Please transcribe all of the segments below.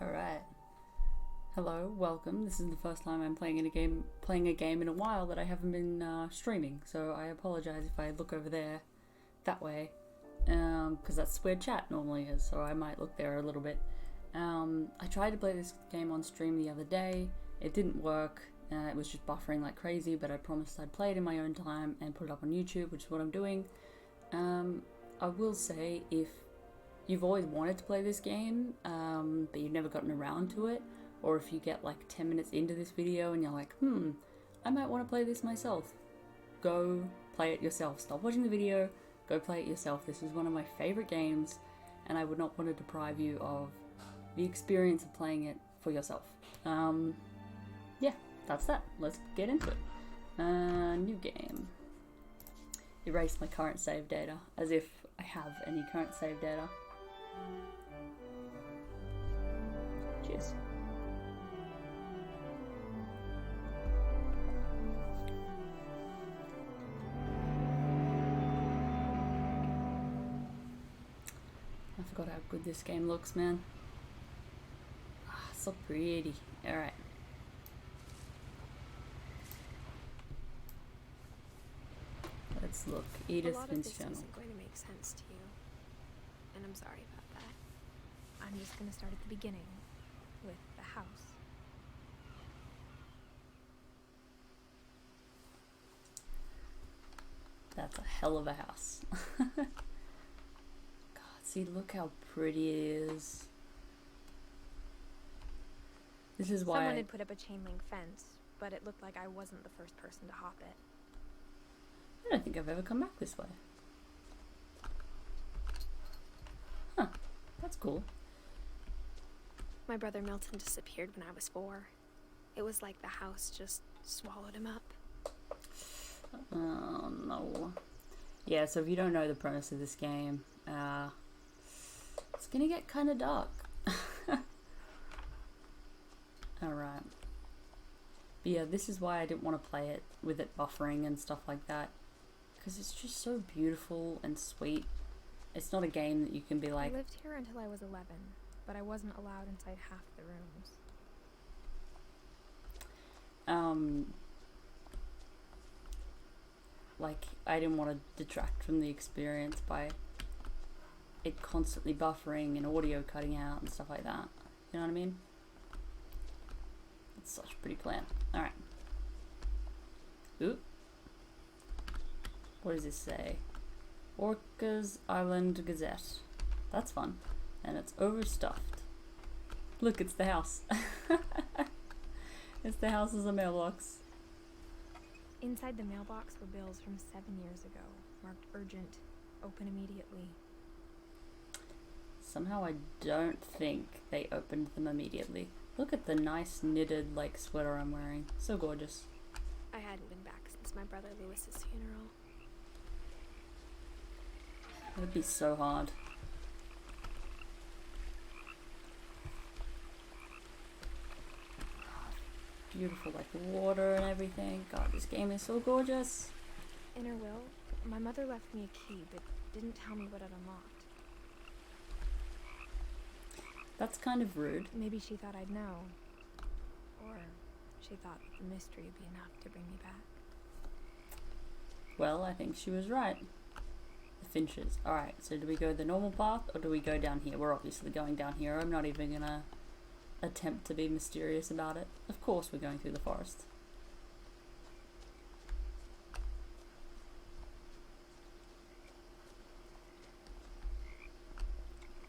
Alright. Hello, welcome. This is the first time I'm playing a game in a while that I haven't been streaming, so I apologize if I look over there that way, because that's where chat normally is, so I might look there a little bit. I tried to play this game on stream the other day. It didn't work. It was just buffering like crazy, but I promised I'd play it in my own time and put it up on YouTube, which is what I'm doing. I will say, if you've always wanted to play this game, but you've never gotten around to it, or if you get like 10 minutes into this video and you're like, I might want to play this myself, go play it yourself. Stop watching the video, go play it yourself. This is one of my favorite games, and I would not want to deprive you of the experience of playing it for yourself. Yeah, that's that. Let's get into it. New game. Erase my current save data, as if I have any current save data. Cheers. I forgot how good this game looks, man. So pretty. Alright. Let's look. Edith, Finch channel. Isn't going to make sense to you, and I'm sorry about that. I'm just going to start at the beginning with the house. That's a hell of a house. God, see, look how pretty it is. This is why Someone had put up a chain link fence, but it looked like I wasn't the first person to hop it. I don't think I've ever come back this way. Huh, that's cool. My brother Milton disappeared when I was 4. It was like the house just swallowed him up. Oh no. Yeah, so if you don't know the premise of this game, it's gonna get kind of dark. Alright. But yeah, this is why I didn't want to play it with it buffering and stuff like that. Because it's just so beautiful and sweet. It's not a game that you can be like... I lived here until I was 11, but I wasn't allowed inside half the rooms. Like, I didn't want to detract from the experience by it constantly buffering and audio cutting out and stuff like that. You know what I mean? It's such a pretty plan. Alright. Ooh. What does this say? Orca's Island Gazette. That's fun. And it's overstuffed. Look, it's the house. It's the house as a mailbox. Inside the mailbox were bills from 7 years ago, marked urgent, open immediately. Somehow I don't think they opened them immediately. Look at the nice knitted like sweater I'm wearing. So gorgeous. I hadn't been back since my brother Lewis's funeral. It would be so hard. Beautiful like water and everything. God, this game is so gorgeous. In her will, my mother left me a key, but didn't tell me what it unlocked. That's kind of rude. Maybe she thought I'd know. Or she thought the mystery would be enough to bring me back. Well, I think she was right. The Finches. Alright, so do we go the normal path or do we go down here? We're obviously going down here. I'm not even gonna attempt to be mysterious about it. Of course we're going through the forest.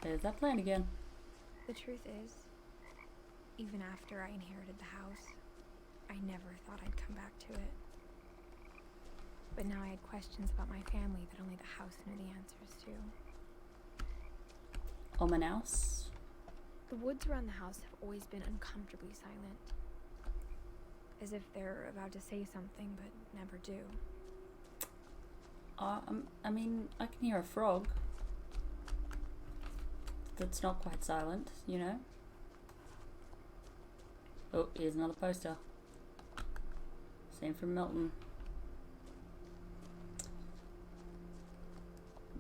There's that plan again. The truth is, even after I inherited the house, I never thought I'd come back to it. But now I had questions about my family that only the house knew the answers to. Ominous. The woods around the house have always been uncomfortably silent. As if they're about to say something, but never do. I mean, I can hear a frog. That's not quite silent, you know? Oh, here's another poster. Same from Milton.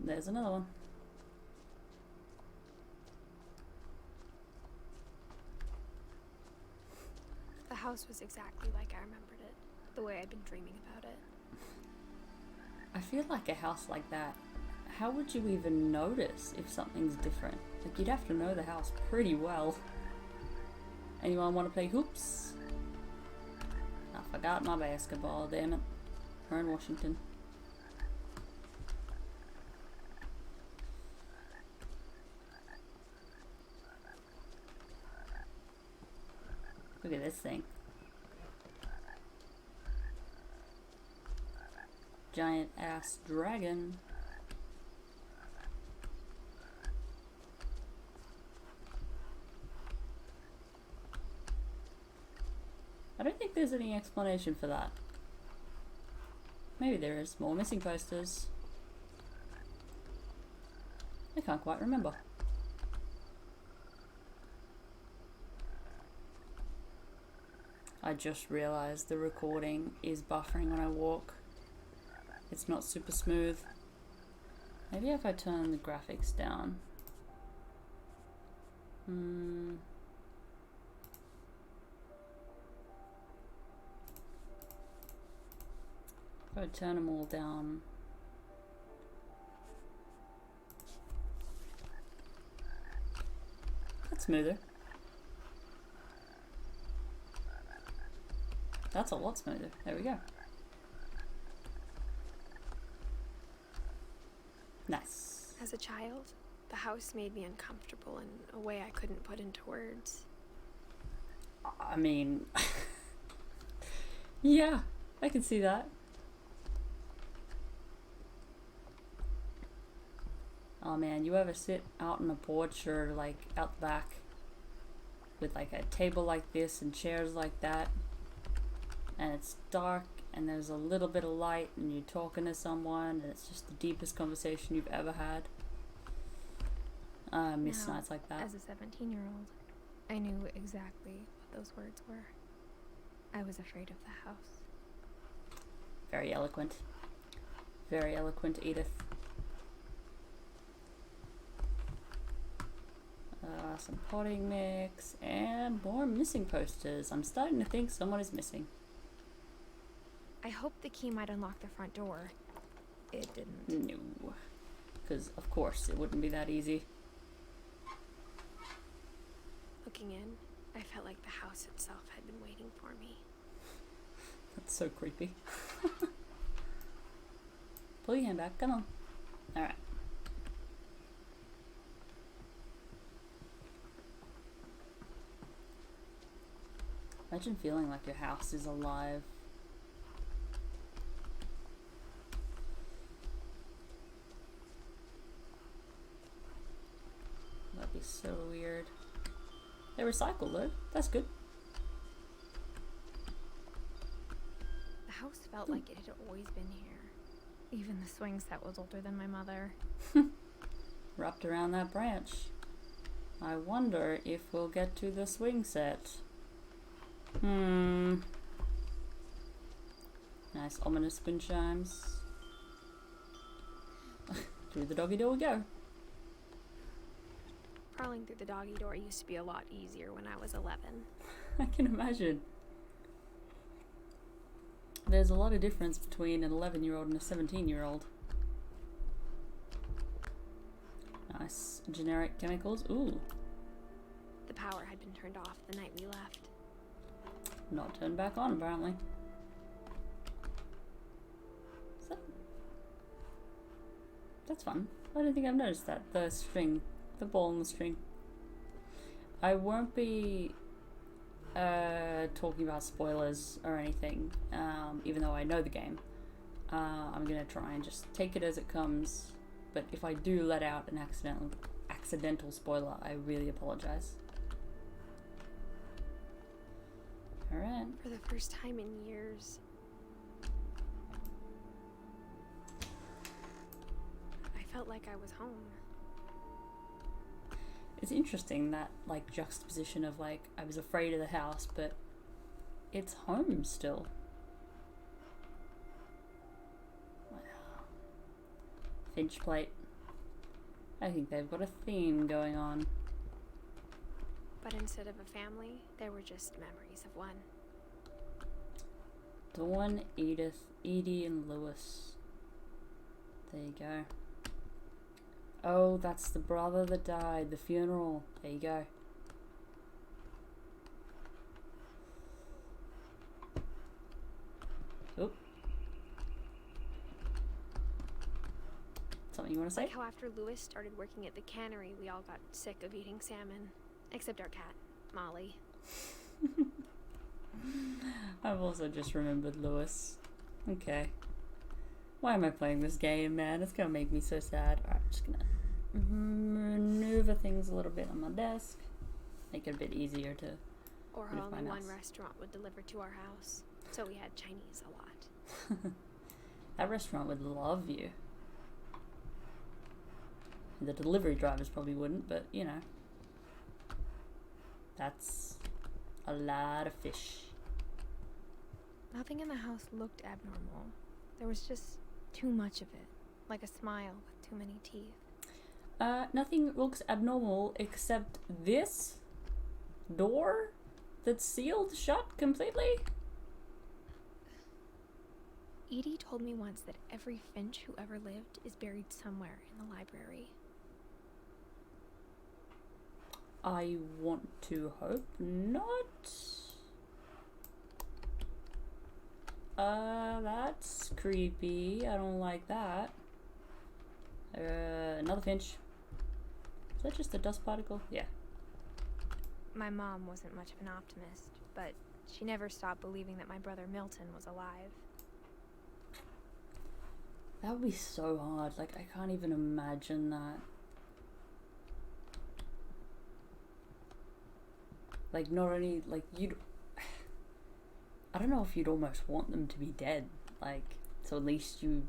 There's another one. house was exactly like I remembered it, the way I'd been dreaming about it. I feel like a house like that, how would you even notice if something's different? Like, you'd have to know the house pretty well. Anyone want to play hoops? I forgot my basketball, damn it. We're in Washington. Look at this thing. Giant ass dragon. I don't think there's any explanation for that. Maybe there is. More missing posters. I can't quite remember. I just realised the recording is buffering when I walk. It's not super smooth. Maybe if I turn the graphics down. If I turn them all down. That's smoother. That's a lot smoother. There we go. Nice. As a child, the house made me uncomfortable in a way I couldn't put into words. I mean, yeah, I can see that. Oh man, you ever sit out on a porch or like out the back with like a table like this and chairs like that, and it's dark and there's a little bit of light and you're talking to someone and it's just the deepest conversation you've ever had? I miss nights like that. As a 17-year-old, I knew exactly what those words were. I was afraid of the house. Very eloquent. Very eloquent, Edith. Some potting mix and more missing posters. I'm starting to think someone is missing. I hoped the key might unlock the front door. It didn't. No. Because, of course, it wouldn't be that easy. Looking in, I felt like the house itself had been waiting for me. That's so creepy. Pull your hand back. Come on. Alright. Imagine feeling like your house is alive. That'd be so weird. They recycle though. That's good. The house felt like it had always been here. Even the swing set was older than my mother. Wrapped around that branch. I wonder if we'll get to the swing set. Nice ominous wind chimes. Through the doggy door we go. Crawling through the doggy door used to be a lot easier when I was 11. I can imagine. There's a lot of difference between an 11-year-old and a 17-year-old. Nice. Generic chemicals. Ooh. The power had been turned off the night we left. Not turned back on, apparently. So, that's fun. I don't think I've noticed that. The string. The ball and the string. I won't be talking about spoilers or anything, even though I know the game. I'm gonna try and just take it as it comes, but if I do let out an accidental spoiler, I really apologize. Alright. For the first time in years, I felt like I was home. It's interesting that, like, juxtaposition of, like, I was afraid of the house, but it's home still. Wow. Finch plate. I think they've got a theme going on. But instead of a family, there were just memories of one. Dawn, Edith, Edie, and Lewis. There you go. Oh, that's the brother that died. The funeral. There you go. Oop. Something you want to say? Like how after Lewis started working at the cannery, we all got sick of eating salmon. Except our cat, Molly. I've also just remembered Lewis. Okay. Why am I playing this game, man? It's gonna make me so sad. Alright, I'm just gonna maneuver things a little bit on my desk. Make it a bit easier to Or move how my only mouse. one restaurant would deliver to our house. So we had Chinese a lot. That restaurant would love you. The delivery drivers probably wouldn't, but you know. That's a lot of fish. Nothing in the house looked abnormal. There was just too much of it. Like a smile with too many teeth. Nothing looks abnormal except this door that's sealed shut completely. Edie told me once that every Finch who ever lived is buried somewhere in the library. I want to hope not. That's creepy. I don't like that. Another Finch. Is that just a dust particle? Yeah. My mom wasn't much of an optimist, but she never stopped believing that my brother Milton was alive. That would be so hard. Like, I can't even imagine that. Like, not only, like, you'd... I don't know if you'd almost want them to be dead. Like, so at least you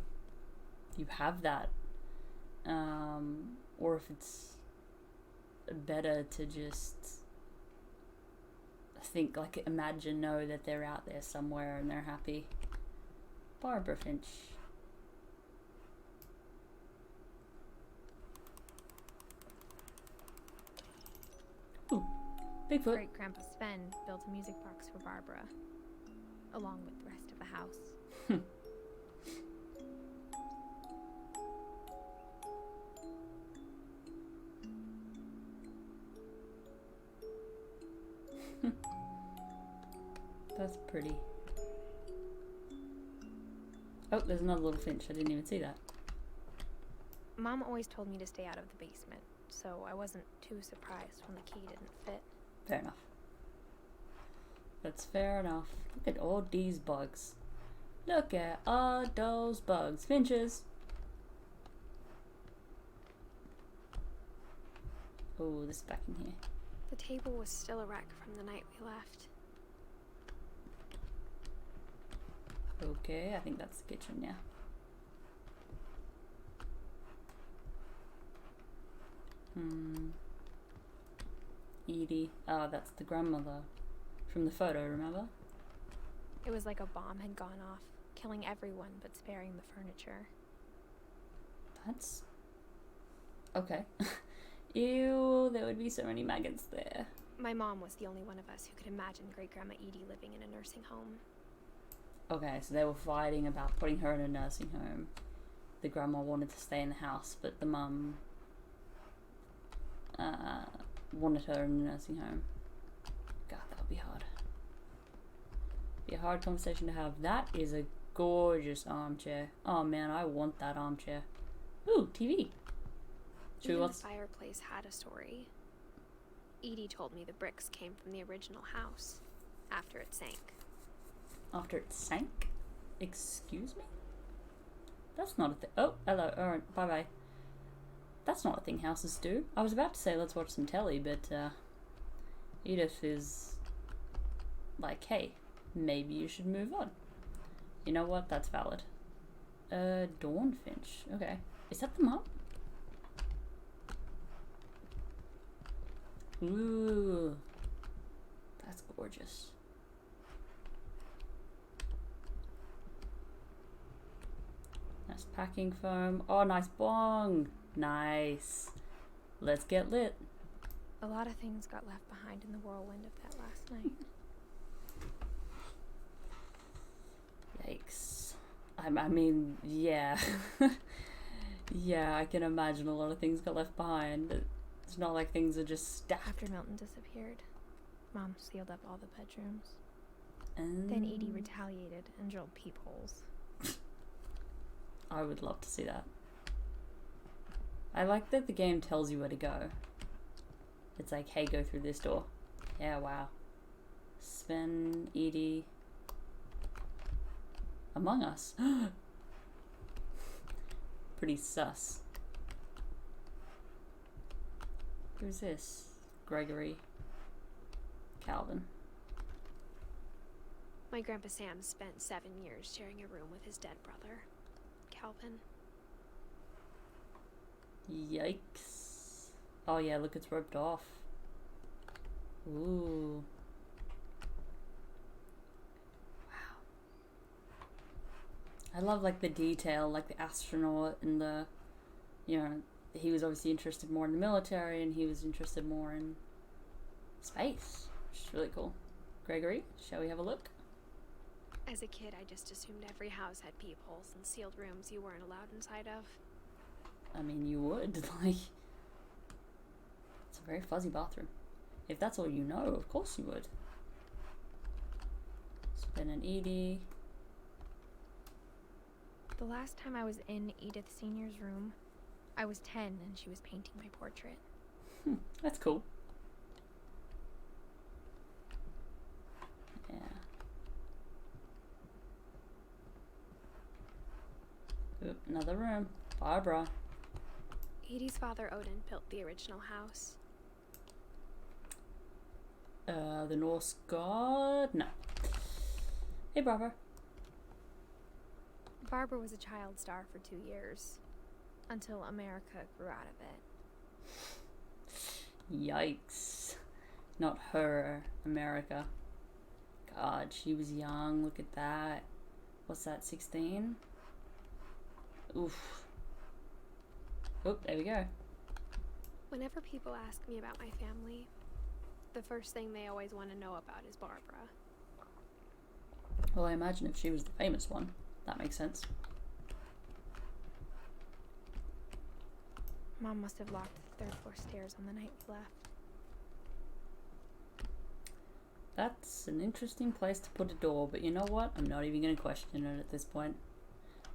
have that. Or if it's better to just think, like, imagine, know that they're out there somewhere and they're happy. Barbara Finch. Ooh, Bigfoot. Great Grandpa Sven built a music box for Barbara, along with the rest of the house. That's pretty. Oh, there's another little Finch. I didn't even see that. Mom always told me to stay out of the basement, so I wasn't too surprised when the key didn't fit. Fair enough. That's fair enough. Look at all these bugs. Look at all those bugs. Finches. Oh, this is back in here. The table was still a wreck from the night we left. Okay, I think that's the kitchen, yeah. Edie. Oh, that's the grandmother from the photo, remember? It was like a bomb had gone off, killing everyone but sparing the furniture. That's... okay. Ew, there would be so many maggots there. My mom was the only one of us who could imagine Great Grandma Edie living in a nursing home. Okay, so they were fighting about putting her in a nursing home. The grandma wanted to stay in the house, but the mum wanted her in a nursing home. God, that would be hard. Be a hard conversation to have. That is a gorgeous armchair. Oh man, I want that armchair. Ooh, TV. Even the fireplace had a story. Edie told me the bricks came from the original house, after it sank. After it sank? Excuse me? That's not a thing. Oh, hello. Alright, bye-bye. That's not a thing houses do. I was about to say let's watch some telly, but Edith is like, hey, maybe you should move on. You know what? That's valid. Dawn Finch. Okay. Is that the mum? Ooh. That's gorgeous. Nice packing foam. Oh, nice bong. Nice. Let's get lit. A lot of things got left behind in the whirlwind of that last night. Yikes. I mean, yeah. Yeah, I can imagine a lot of things got left behind. It's not like things are just stacked. After Milton disappeared, Mom sealed up all the bedrooms. Then Edie retaliated and drilled peepholes. I would love to see that. I like that the game tells you where to go. It's like, hey, go through this door. Yeah, wow. Sven, Edie. Among Us. Pretty sus. Who's this? Gregory. Calvin. My Grandpa Sam spent 7 years sharing a room with his dead brother, Calvin. Yikes. Oh yeah, look, it's roped off. Ooh. Wow. I love like the detail, like the astronaut and the, you know, he was obviously interested more in the military and he was interested more in space, which is really cool. Gregory, shall we have a look? As a kid, I just assumed every house had peepholes and sealed rooms you weren't allowed inside of. I mean, you would, like, it's a very fuzzy bathroom. If that's all you know, of course you would. Spin and Edie. The last time I was in Edith Sr.'s room, I was 10 and she was painting my portrait. That's cool. Yeah. Oop, another room. Barbara. Edie's father, Odin, built the original house. The Norse god? No. Hey, Barbara. Barbara was a child star for 2 years, until America grew out of it. Yikes. Not her, America. God, she was young. Look at that. What's that, 16? Oof. Oh, there we go. Whenever people ask me about my family, the first thing they always want to know about is Barbara. Well, I imagine if she was the famous one, that makes sense. Mom must have locked the 3rd floor stairs on the night we left. That's an interesting place to put a door, but you know what? I'm not even going to question it at this point.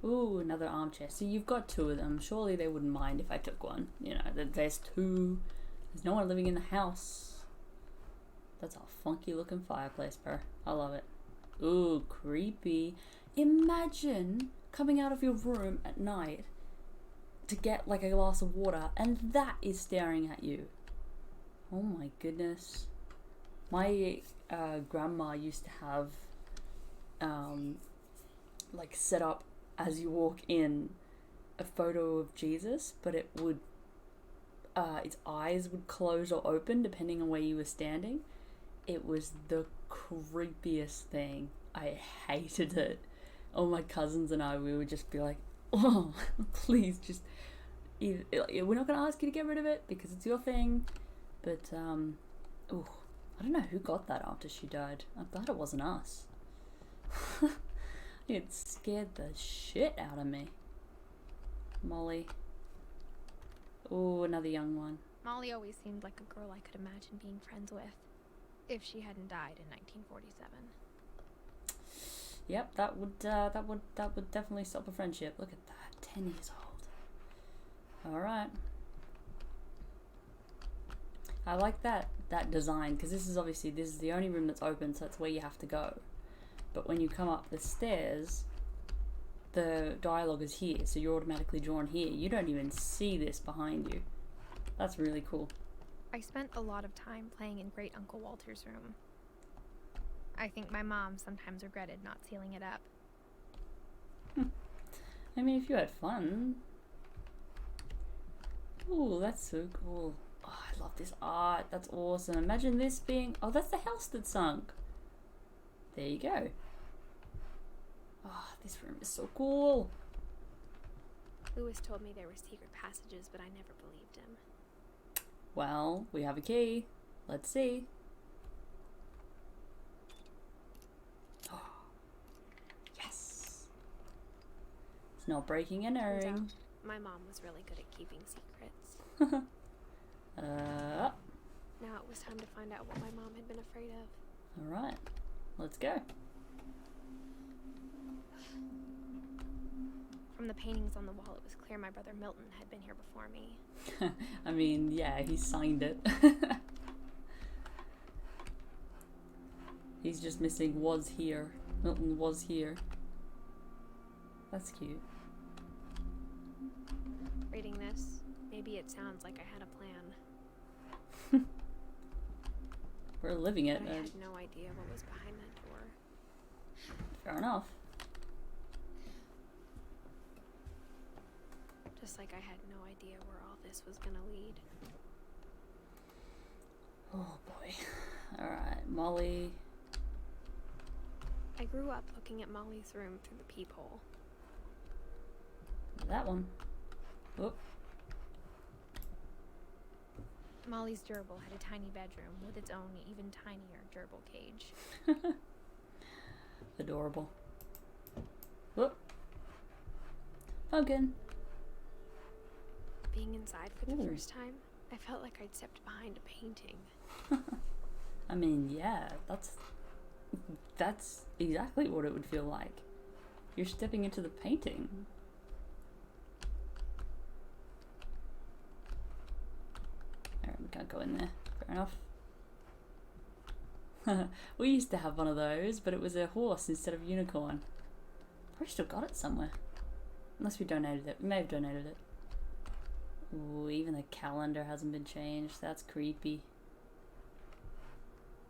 Ooh, another armchair. So you've got 2 of them. Surely they wouldn't mind if I took one. You know, there's 2. There's no one living in the house. That's a funky looking fireplace, bro. I love it. Ooh, creepy. Imagine coming out of your room at night to get like a glass of water and that is staring at you. Oh my goodness. My grandma used to have like set up as you walk in a photo of Jesus, but it would its eyes would close or open depending on where you were standing. It was the creepiest thing. I hated it. All my cousins and I, we would just be like, oh, please just we're not going to ask you to get rid of it because it's your thing, but ooh, I don't know who got that after she died. I'm glad it wasn't us. It scared the shit out of me. Molly. Ooh, another young one. Molly always seemed like a girl I could imagine being friends with, if she hadn't died in 1947. Yep, that would definitely stop a friendship. Look at that, 10 years old. All right. I like that design because this is the only room that's open, so that's where you have to go. But when you come up the stairs, the dialogue is here, so you're automatically drawn here. You don't even see this behind you. That's really cool. I spent a lot of time playing in Great Uncle Walter's room. I think my mom sometimes regretted not sealing it up. I mean, if you had fun. Ooh, that's so cool. Oh, I love this art. That's awesome. Imagine this being... Oh, that's the house that sunk. There you go. Oh, this room is so cool. Lewis told me there were secret passages, but I never believed him. Well, we have a key. Let's see. Oh, yes. Not breaking and Turns entering. out my mom was really good at keeping secrets. Now it was time to find out what my mom had been afraid of. Alright, let's go. From the paintings on the wall, it was clear my brother Milton had been here before me. I mean, yeah, he signed it. He's just missing was here. Milton was here. That's cute. Reading this, maybe it sounds like I had a plan. We're living it. But I had no idea what was behind that door. Fair enough. Just like I had no idea where all this was gonna lead. Oh boy. Alright, Molly. I grew up looking at Molly's room through the peephole. That one. Whoop. Molly's gerbil had a tiny bedroom with its own even tinier gerbil cage. Adorable. Whoop. Pumpkin. Being inside for the Ooh. first time, I felt like I'd stepped behind a painting. I mean, yeah, that's exactly what it would feel like. You're stepping into the painting. Alright, we can't go in there. Fair enough. We used to have one of those, but it was a horse instead of unicorn. Probably still got it somewhere. Unless we donated it. We may have donated it. Ooh, even the calendar hasn't been changed. That's creepy.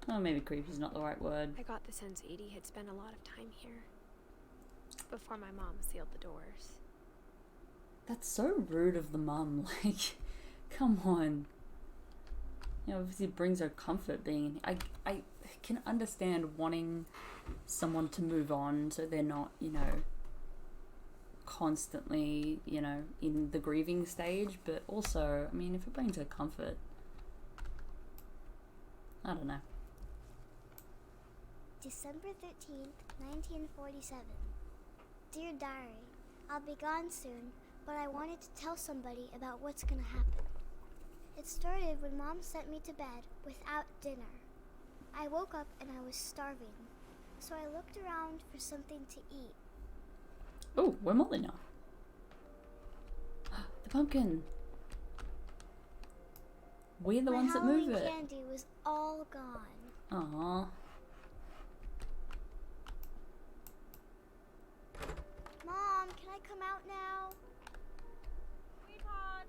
Oh, maybe creepy is not the right word. I got the sense Edie had spent a lot of time here. Before my mom sealed the doors. That's so rude of the mum. Like, come on. You know, obviously it brings her comfort being... I can understand wanting someone to move on so they're not, you know, constantly, you know, in the grieving stage. But also, I mean, if it brings her comfort... I don't know. December 13th, 1947. Dear Diary, I'll be gone soon, but I wanted to tell somebody about what's gonna happen. It started when Mom sent me to bed without dinner. I woke up and I was starving, so I looked around for something to eat. Oh, we're Molly now. The pumpkin. We're the ones that move My it. Halloween candy was all gone. Aww. Mom, can I come out now? Sweetheart,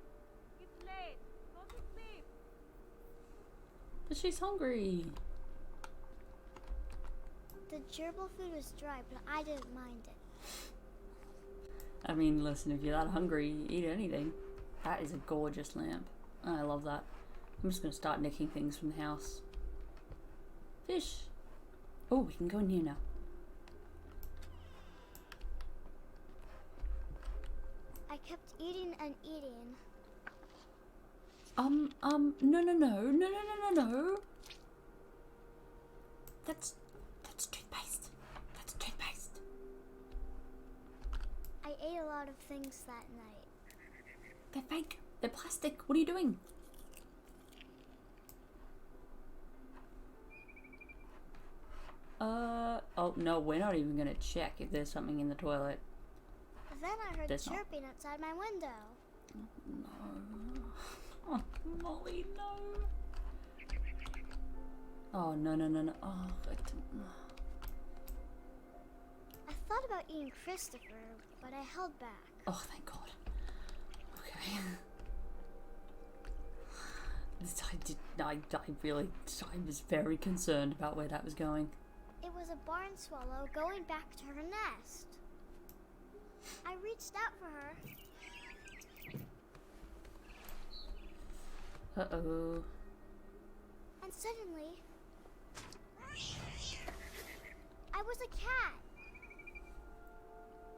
it's late. Go to sleep. But she's hungry. The gerbil food was dry, but I didn't mind it. I mean, listen, if you're that hungry, you eat anything. That is a gorgeous lamp. I love that. I'm just going to start nicking things from the house. Fish. Oh, we can go in here now. I kept eating and eating. No. That's toothpaste. That's toothpaste. I ate a lot of things that night. They're fake. They're plastic. What are you doing? Oh, no, we're not even gonna check if there's something in the toilet. Then I heard There's not. chirping outside my window. No. Oh, Molly, no. Oh, no. Oh, I thought about eating Christopher, but I held back. oh, thank God. Okay. I was very concerned about where that was going. It was a barn swallow going back to her nest. I reached out for her. Uh-oh. And suddenly, I was a cat.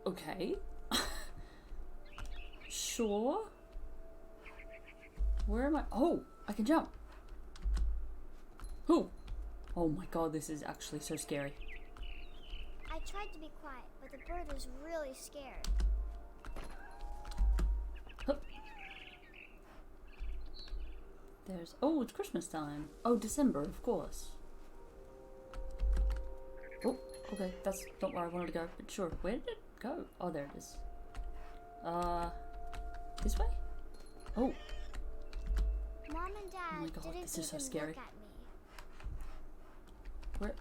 Okay. Sure. Where am I? Oh, I can jump. Oh my God, this is actually so scary. I tried to be quiet, but the bird was really scared. Hup. There's... Oh, it's Christmas time. Oh, December, of course. Oh, okay. That's not where I wanted to go, but sure. Where did it go? Oh, there it is. This way? Oh. Mom and Dad Oh my god, didn't this is so even scary. look at me. Where?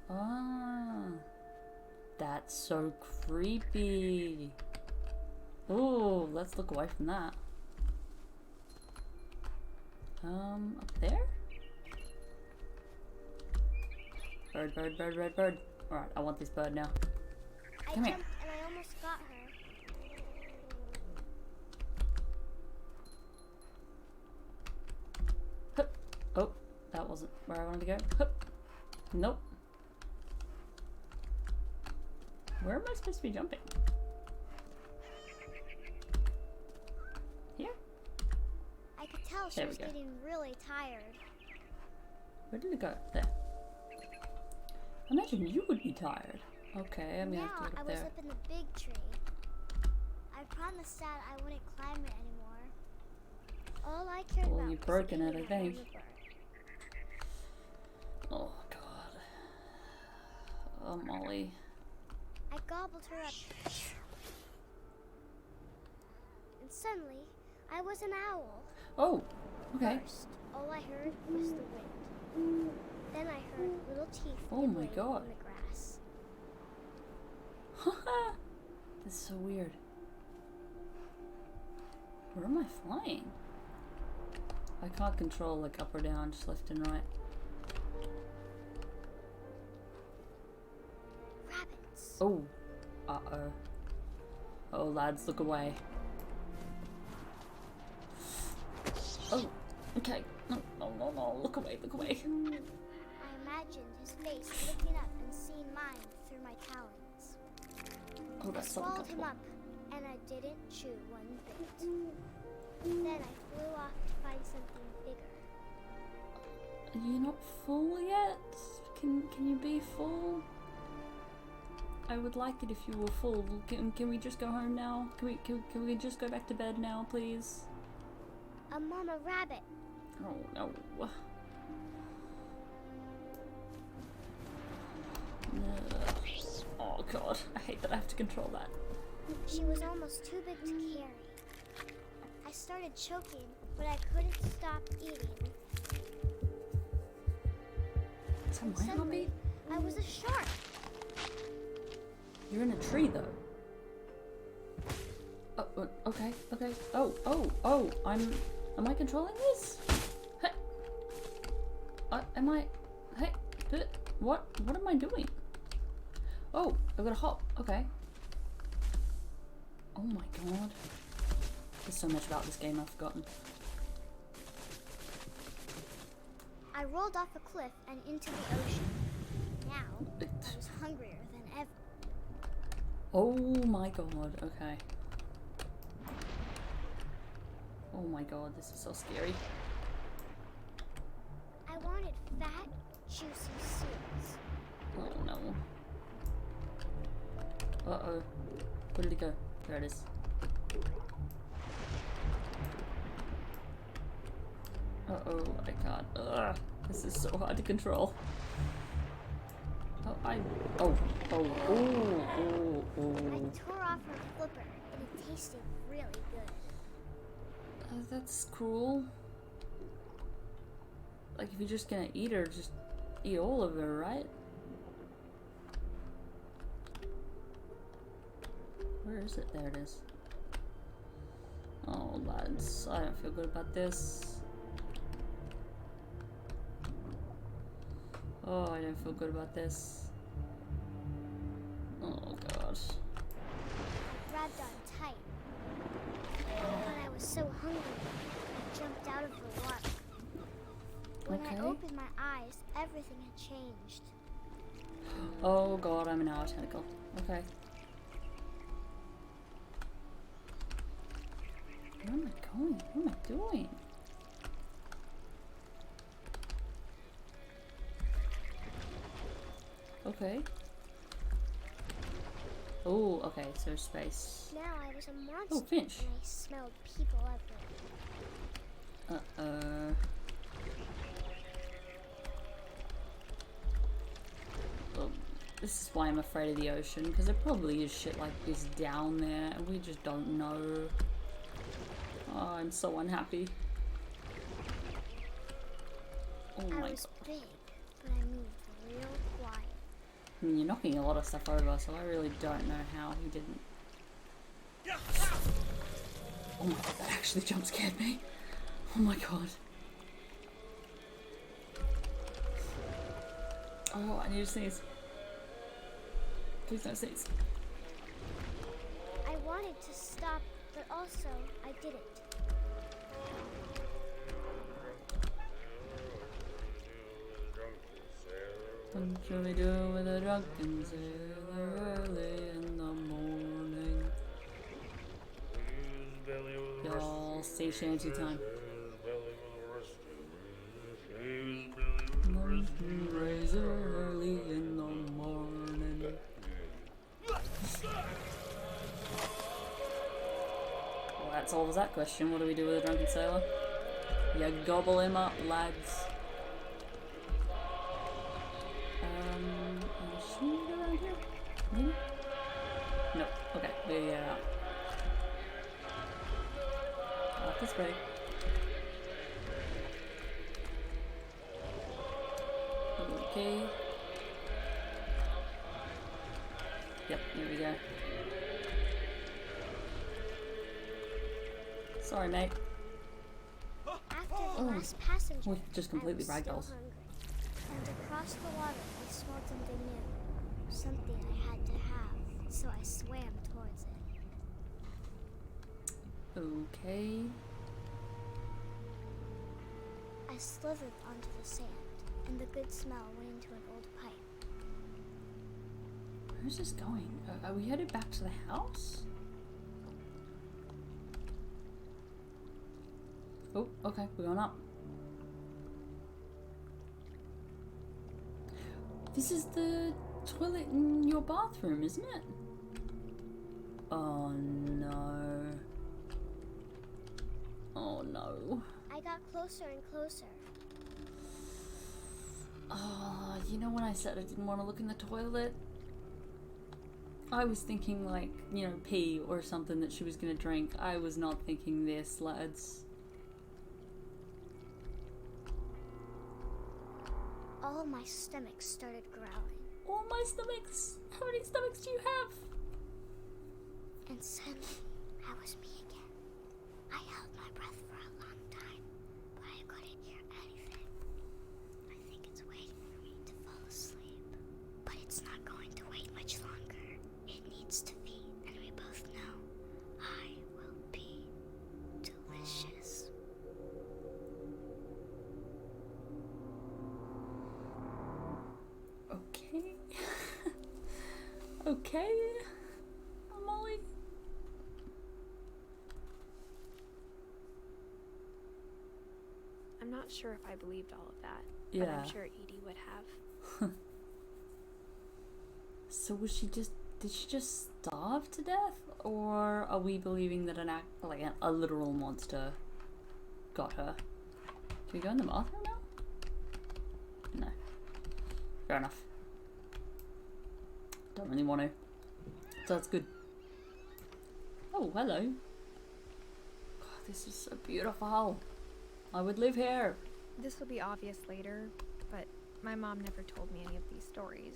Ah. That's so creepy. Oh, let's look away from that. Up there? Bird, bird, bird, bird, bird. Alright, I want this bird now. Come I here. jumped and I almost got her. Hup. Oh, that wasn't where I wanted to go. Hup. Nope. Where am I supposed to be jumping? Here? I could tell she There we was go. getting really tired. Where did it go? There. I imagine you would be tired. Okay, I'm gonna have to Now look I up was there. up in the big tree. I promised Dad I wouldn't climb it anymore. All I cared Well, about you've was broken it, I eating think. on the bird. Oh god. Oh, Molly. I gobbled her up. And suddenly, I was an owl. Oh, okay. First, all I heard was the wind. Then I heard little teeth Oh my nibbling God. in the grass. That's so weird. Where am I flying? I can't control like up or down, just left and right. Rabbits. Oh. Uh-oh. Oh, lads, look away. Oh, okay. No, no, no, no. Look away, look away. I imagined his face looking up and seeing mine through my talons. Oh, I that's so swallowed him uncomfortable. up, and I didn't chew one bit. Then I flew off to find something bigger. Are you not full yet? Can you be full? I would like it if you were full. Can we just go home now? Can we just go back to bed now, please? A mama rabbit. Oh no. Ugh. Oh god, I hate that I have to control that. She was almost too big to carry. I started choking, but I couldn't stop eating. Is that And my suddenly, heartbeat? I was a shark. You're in a tree though. Oh, okay. Oh, am I controlling this? Hey. Am I, hey, what am I doing? Oh, I've got to hop, okay. Oh my god. There's so much about this game I've forgotten. I rolled off a cliff and into the ocean. Now, I was hungrier than ever. Oh my god, okay. Oh my god, this is so scary. I wanted fat, juicy seeds. Oh no. Uh-oh. Where did it go? There it is. Uh-oh, I can't. Ugh. This is so hard to control. Oh, I tore off her flipper, and it tasted really good. That's cool. Like, if you're just gonna eat her, just eat all of her, right? Where is it? There it is. Oh, lads, I don't feel good about this. Oh, I don't feel good about this. Oh, gosh. I grabbed on tight. But I was so hungry, I jumped out of the water. When Okay. I opened my eyes, everything had changed. Oh, God, I'm an hour tentacle. Okay. Where am I going? What am I doing? Okay. Oh, okay, so space. Now I was a monster. Oh, Finch. And I smelled people everywhere. Uh-oh. Well, this is why I'm afraid of the ocean, because there probably is shit like this down there, and we just don't know. Oh, I'm so unhappy. Oh my I was god. big, but I moved real quiet. I mean, you're knocking a lot of stuff over, so I really don't know how he didn't. Oh my god, that actually jump scared me. Oh my god. Oh, I need to sneeze. Please don't sneeze. I wanted to stop, but also I didn't. What should we do with a drunken sailor early in the morning? Y'all, stay shanty time. Mountain razor early in the morning. Well, that solves that question. What do we do with a drunken sailor? You gobble him up, lads. Should we go around here? Maybe? No. Okay, yeah. Not this way. Okay. Yep, here we go. Sorry, mate. After the last passenger, We just completely I was ragdolls. still hungry. And across the water, I smelled something new. Something I had to have, so I swam towards it. Okay. I slithered onto the sand, and the good smell went into an old pipe. Where's this going? Are we headed back to the house? Oh, okay, we're going up. This is the toilet in your bathroom, isn't it? Oh no. Oh no. I got closer and closer. Oh, you know when I said I didn't want to look in the toilet? I was thinking like, you know, pee or something that she was gonna drink. I was not thinking this, lads. All my stomach started growling, All my stomachs! How many stomachs do you have? and suddenly I was me again. I held my breath for a long time, but I couldn't hear anything. I think it's waiting for me to fall asleep, but it's not going to wait much longer. It needs to be, and we both know I will be delicious. Okay. Okay. Molly. I'm not sure if I believed all of that, but Yeah. I'm sure Edie would have. So was she just, did she just starve to death? Or are we believing that a literal monster got her? Can we go in the bathroom now? No. Fair enough. Don't really want to. So that's good. Oh, hello. God, this is so beautiful. I would live here. This will be obvious later, but my mom never told me any of these stories.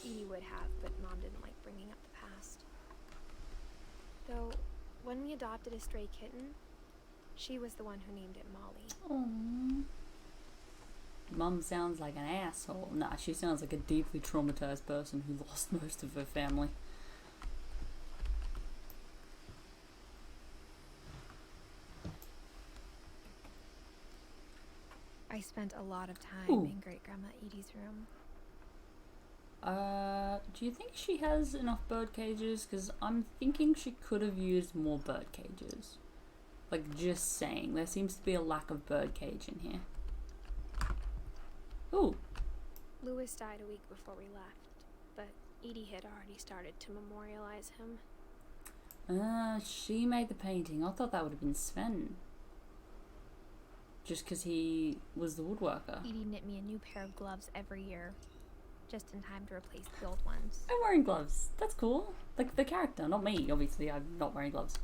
Edie would have, but Mom didn't like bringing up the past. Though, when we adopted a stray kitten, she was the one who named it Molly. Aww. Mum sounds like an asshole. Nah, she sounds like a deeply traumatized person who lost most of her family. I spent a lot of time Ooh. in Great Grandma Edie's room. Do you think she has enough bird cages? Because I'm thinking she could have used more bird cages. Like, just saying. There seems to be a lack of bird cage in here. Ooh. Louis died a week before we left, but Edie had already started to memorialize him. She made the painting. I thought that would have been Sven. Just because he was the woodworker. Edie knit me a new pair of gloves every year, just in time to replace the old ones. I'm wearing gloves. That's cool. Like the character, not me. Obviously, I'm not wearing gloves.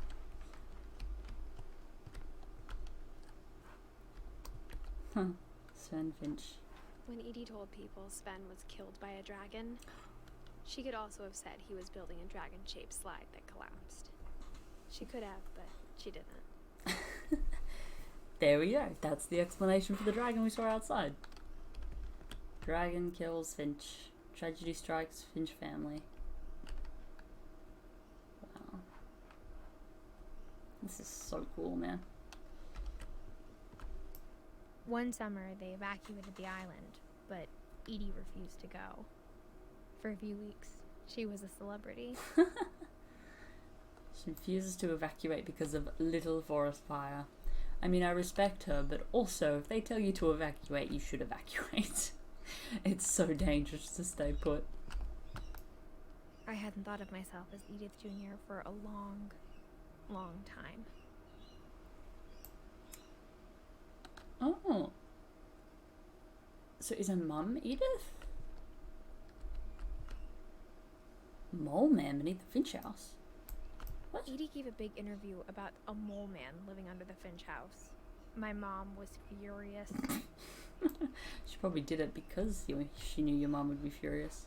Huh. Sven Finch. When Edie told people Sven was killed by a dragon, she could also have said he was building a dragon-shaped slide that collapsed. She could have, but she didn't. There we go. That's the explanation for the dragon we saw outside. Dragon kills Finch. Tragedy strikes Finch family. Wow. This is so cool, man. One summer, they evacuated the island, but Edie refused to go. For a few weeks, she was a celebrity. She refuses to evacuate because of little forest fire. I mean, I respect her, but also, if they tell you to evacuate, you should evacuate. It's so dangerous to stay put. I hadn't thought of myself as Edith Jr. for a long, long time. Oh. So is her mum Edith? Mole man beneath the Finch house? What? Edie gave a big interview about a mole man living under the Finch house. My mom was furious. She probably did it because she knew your mum would be furious.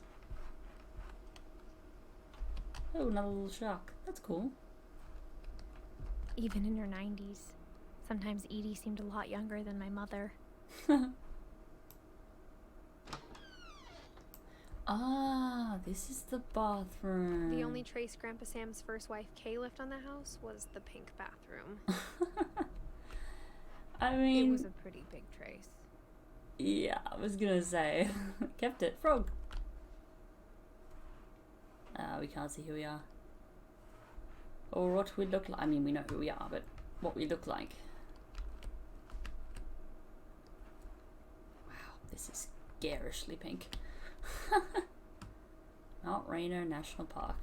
Oh, another little shark. That's cool. Even in her 90s. Sometimes Edie seemed a lot younger than my mother. Ah, this is the bathroom. The only trace Grandpa Sam's first wife, Kay, left on the house was the pink bathroom. I mean... It was a pretty big trace. Yeah, I was gonna say. Kept it. Frog. We can't see who we are. Or what we look like. I mean, we know who we are, but what we look like. Wow, this is garishly pink. Mount Rainier National Park.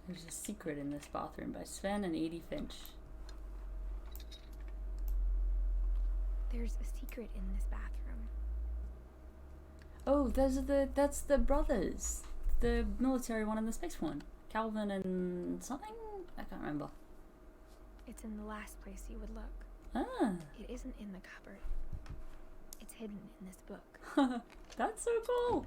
There's a secret in this bathroom by Sven and Edie Finch. There's a secret in this bathroom. Oh, that's the brothers. The military one and the space one. Calvin and something? I can't remember. It's in the last place you would look. Ah. It isn't in the cupboard. It's hidden in this book. That's so cool.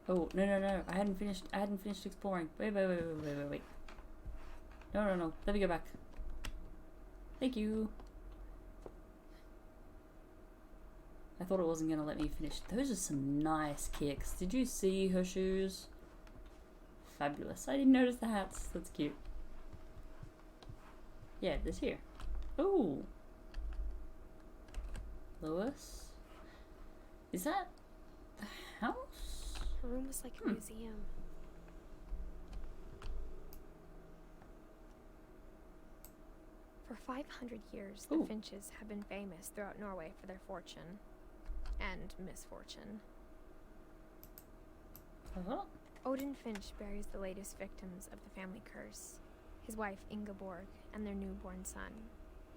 Oh, no. I hadn't finished exploring. Wait. No. Let me go back. Thank you. I thought it wasn't going to let me finish. Those are some nice kicks. Did you see her shoes? Fabulous. I didn't notice the hats. That's cute. Yeah, this here. Oh. Lois? Is that the house? Her room was like a museum. For 500 years, the Finches have been famous throughout Norway for their fortune and misfortune. Odin Finch buries the latest victims of the family curse, his wife Ingeborg and their newborn son,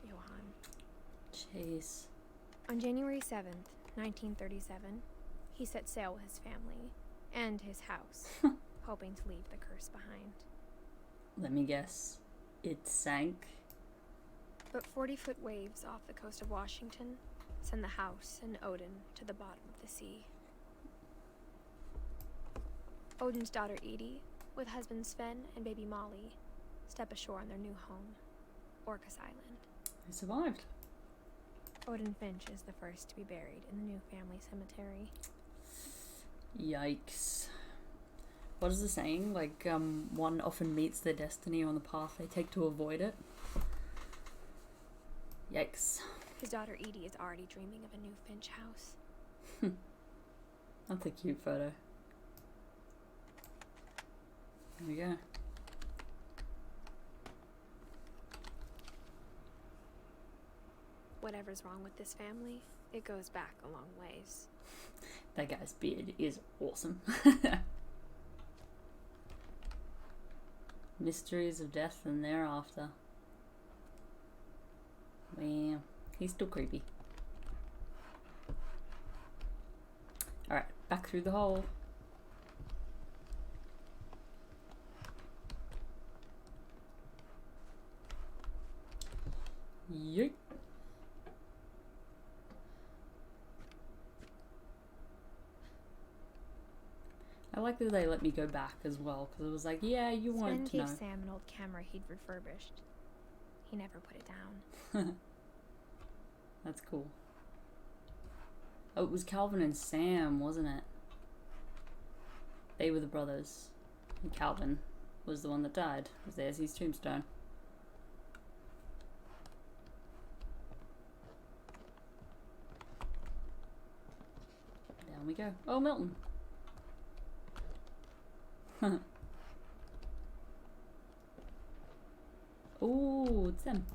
Johan. Jeez. On January 7th, 1937, he set sail with his family and his house, hoping to leave the curse behind. Let me guess. It sank? But 40-foot waves off the coast of Washington send the house and Odin to the bottom of the sea. Odin's daughter Edie, with husband Sven and baby Molly, step ashore on their new home, Orcas Island. They survived. Odin Finch is the first to be buried in the new family cemetery. Yikes. What is the saying? Like, one often meets their destiny on the path they take to avoid it. Yikes. His daughter Edie is already dreaming of a new Finch house. That's a cute photo. There we go. Whatever's wrong with this family, it goes back a long ways. That guy's beard is awesome. Mysteries of death and thereafter. Wow, he's still creepy. Alright, back through the hole. Yeet. I like that they let me go back as well, because it was like, yeah, you wanted to know. Sven gave Sam an old camera he'd refurbished. He never put it down. That's cool. Oh, it was Calvin and Sam, wasn't it? They were the brothers. And Calvin was the one that died, because there's his tombstone. Down we go. Oh, Milton. Oh, it's them.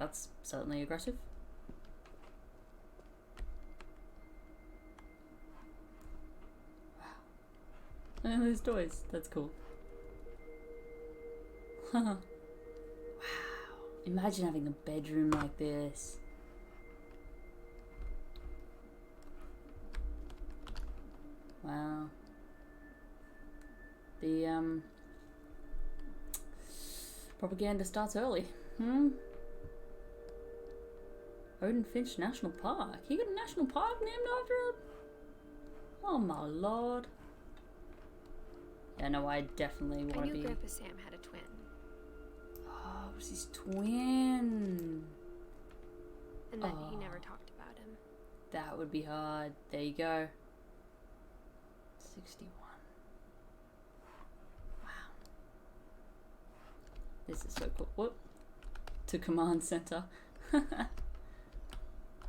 That's certainly aggressive. Wow. And there's toys. That's cool. Wow. Imagine having a bedroom like this. Wow. The propaganda starts early. Odin Finch National Park. He got a national park named after him? Oh my lord. Yeah, no, I definitely want to I knew be... Grandpa Sam had a twin. Oh, it was his twin. And then he never talked about him. That would be hard. There you go. 61. Wow. This is so cool. Whoop. To command center.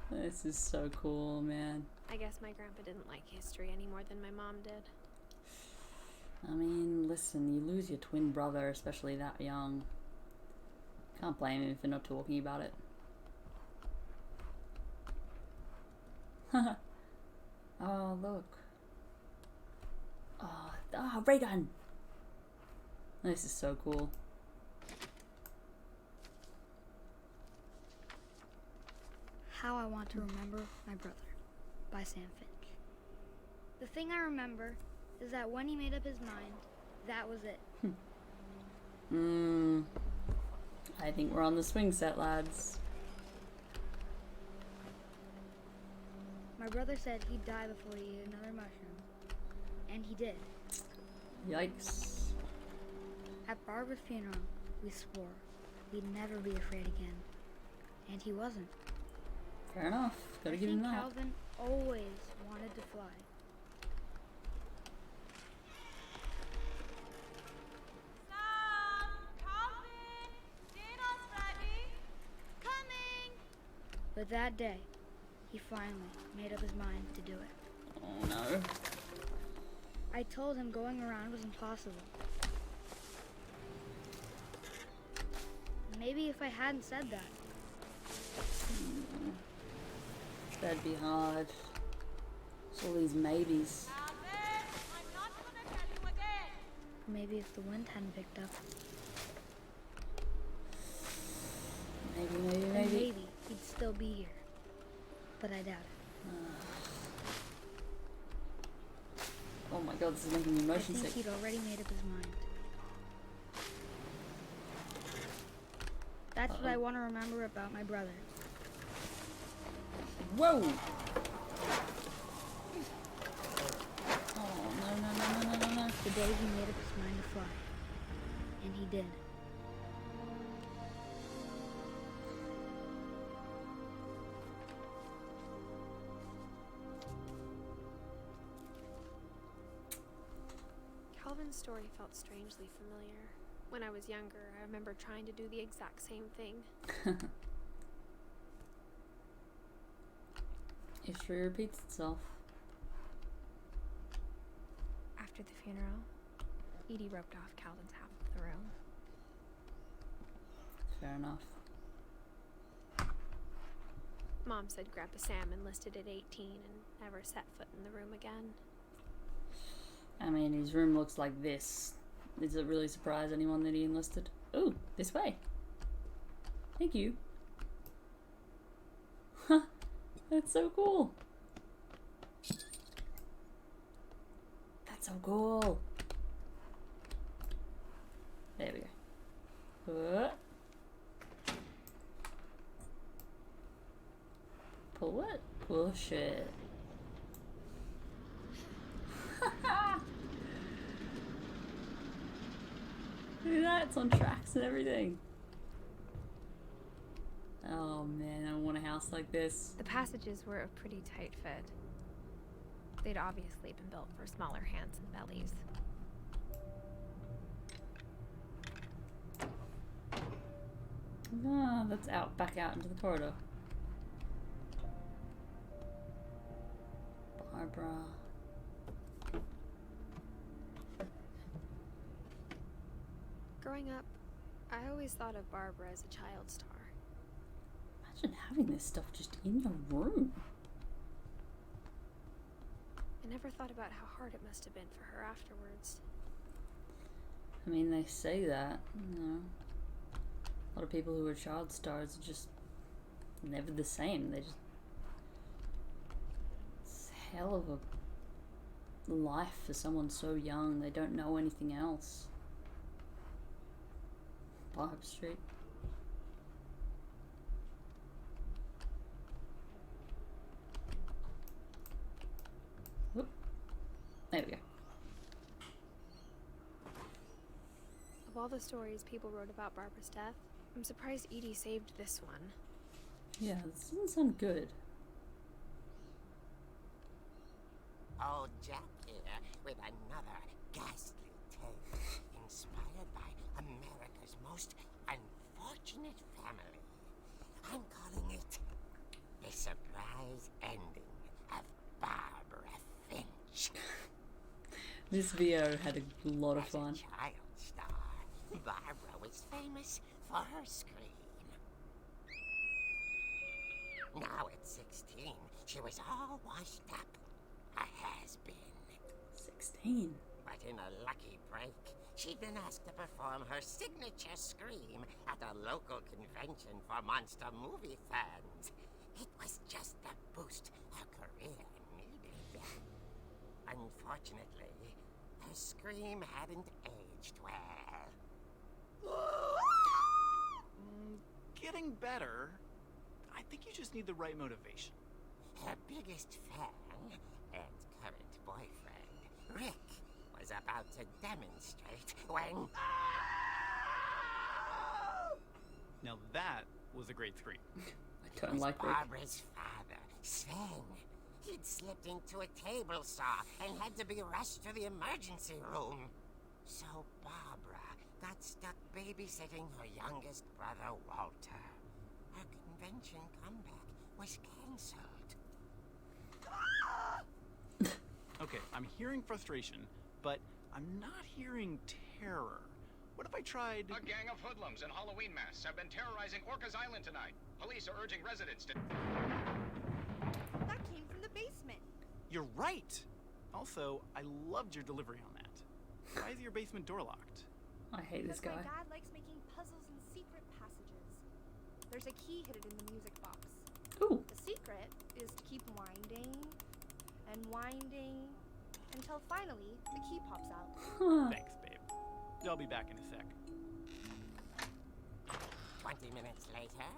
This is so cool, man. I guess my grandpa didn't like history any more than my mom did. I mean, listen, you lose your twin brother, especially that young. Can't blame him for not talking about it. Oh, look. Oh, ray gun! This is so cool. How I Want to Remember My Brother by Sam Finch. The thing I remember is that when he made up his mind, that was it. I think we're on the swing set, lads. My brother said he'd die before he ate another mushroom. And he did. Yikes. At Barbara's funeral, we swore we'd never be afraid again. And he wasn't. Fair enough. Gotta give him that. Calvin always wanted to fly. Sam! Calvin! Dinner's ready! Coming! But that day, he finally made up his mind to do it. Oh no. I told him going around was impossible. Maybe if I hadn't said that. That'd be hard. It's all these maybes. Calvin! I'm not gonna tell you again! Maybe if the wind hadn't picked up. Maybe. Then maybe he'd still be here. But I doubt it. Oh my god, this is making me I motion think sick. he'd already made up his mind. That's what I want to remember about my brother. Whoa! Oh, no. The day he made up his mind to fly. And he did. Calvin's story felt strangely familiar. When I was younger, I remember trying to do the exact same thing. History repeats itself. After the funeral, Edie roped off Calvin's half of the room. Fair enough. Mom said Grandpa Sam enlisted at 18 and never set foot in the room again. I mean, his room looks like this. Does it really surprise anyone that he enlisted? Ooh, this way. Thank you. Huh, that's so cool. That's so cool. There we go. Pull it? Push it. Look at that, it's on tracks and everything. Oh man, I want a house like this. The passages were a pretty tight fit. They'd obviously been built for smaller hands and bellies. Ah, that's out, back out into the corridor. Barbara. Growing up, I always thought of Barbara as a child star. Imagine having this stuff just in your room. I never thought about how hard it must have been for her afterwards. I mean, they say that, you know. A lot of people who are child stars are just never the same. They just... It's a hell of a life for someone so young. They don't know anything else. Barb Street. Whoop. There we go. Of all the stories people wrote about Barbara's death, I'm surprised Edie saved this one. Yeah, this doesn't sound good. Old Jack here with another ghastly tale inspired by America's most unfortunate family. I'm calling it The Surprise Ending of Barbara Finch. This VO had a lot of fun. As a child star, Barbara was famous for her scream. Now at 16, she was all washed up. A has-been. 16. But in a lucky break, she'd been asked to perform her signature scream at a local convention for monster movie fans. It was just the boost her career needed. Unfortunately, her scream hadn't aged well. Getting better. I think you just need the right motivation. Her biggest fan and current boyfriend, Rick, was about to demonstrate when... Now that was a great scream. I don't like Rick. Barbara's father, Sven. He'd slipped into a table saw and had to be rushed to the emergency room. So Barbara got stuck babysitting her youngest brother, Walter. Her convention comeback was cancelled. Okay, I'm hearing frustration, but I'm not hearing terror. What if I tried... A gang of hoodlums in Halloween masks have been terrorizing Orcas Island tonight. Police are urging residents to... That came from the basement. You're right! Also, I loved your delivery on that. Why is your basement door locked? I hate this Because guy. my dad likes making puzzles and secret passages. There's a key hidden in the music box. Ooh. The secret is to keep winding and winding until finally the key pops out. Huh. Thanks, babe. I'll be back in a sec. 20 minutes later,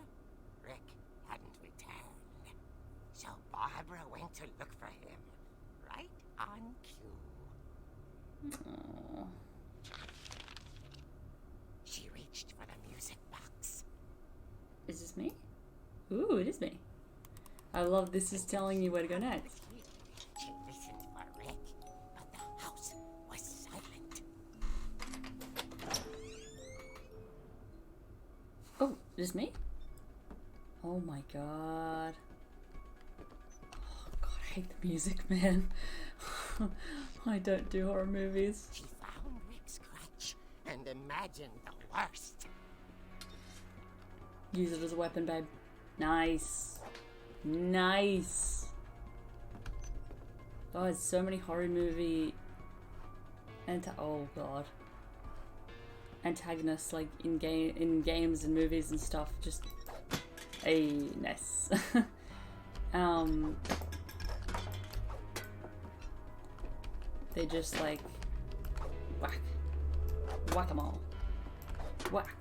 Rick hadn't returned. So Barbara went to look for him, right on cue. Aw. She reached for the music box. Is this me? Ooh, it is me. I love this is telling you where to go next. She listened for Rick, but the house was silent. Oh, is this me? Oh my god. Oh god, I hate the music, man. I don't do horror movies. She found Rick's crutch and imagined the worst. Use it as a weapon, babe. Nice. Nice. Oh, there's so many horror movie oh god. Antagonists like in games and movies and stuff. Just nice. They just like whack. Whack 'em all. Whack.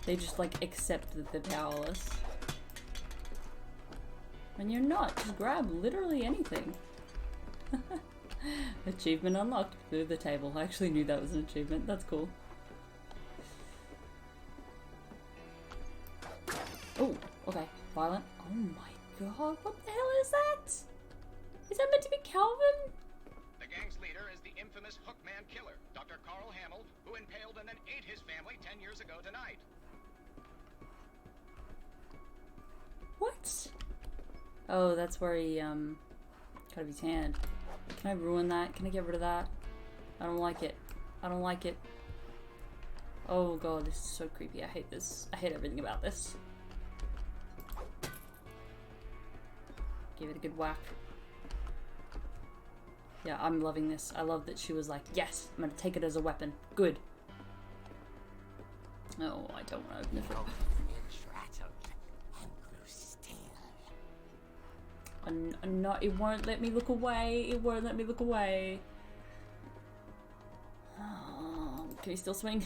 They just like accept that they're powerless. And you're not. Just grab literally anything. Achievement unlocked. Through the table. I actually knew that was an achievement. That's cool. Oh, okay. Violent. Oh my god. What the hell is that? Is that meant to be Calvin? The gang's leader is the infamous Hookman killer, Dr. Carl Hamill, who impaled and then ate his family 10 years ago tonight. What? Oh, that's where he, cut off his hand. Can I ruin that? Can I get rid of that? I don't like it. I don't like it. Oh god, this is so creepy. I hate this. I hate everything about this. Give it a good whack. Yeah, I'm loving this. I love that she was like, yes, I'm gonna take it as a weapon. Good. Oh, I don't want to open it. No, it won't let me look away. It won't let me look away. Oh, can you still swing?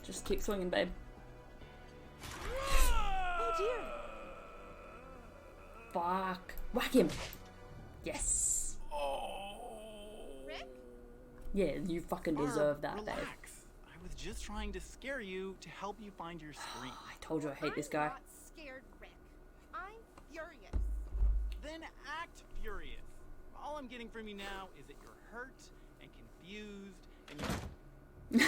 Just keep swinging, babe. Oh dear. Fuck. Whack him. Yes. Rick? Yeah, you fucking deserve that, babe. Relax. I was just trying to scare you to help you find your streak. I told you I hate this guy. I'm not scared, Rick. I'm furious. Then act furious. All I'm getting from you now is that you're hurt and confused and you're...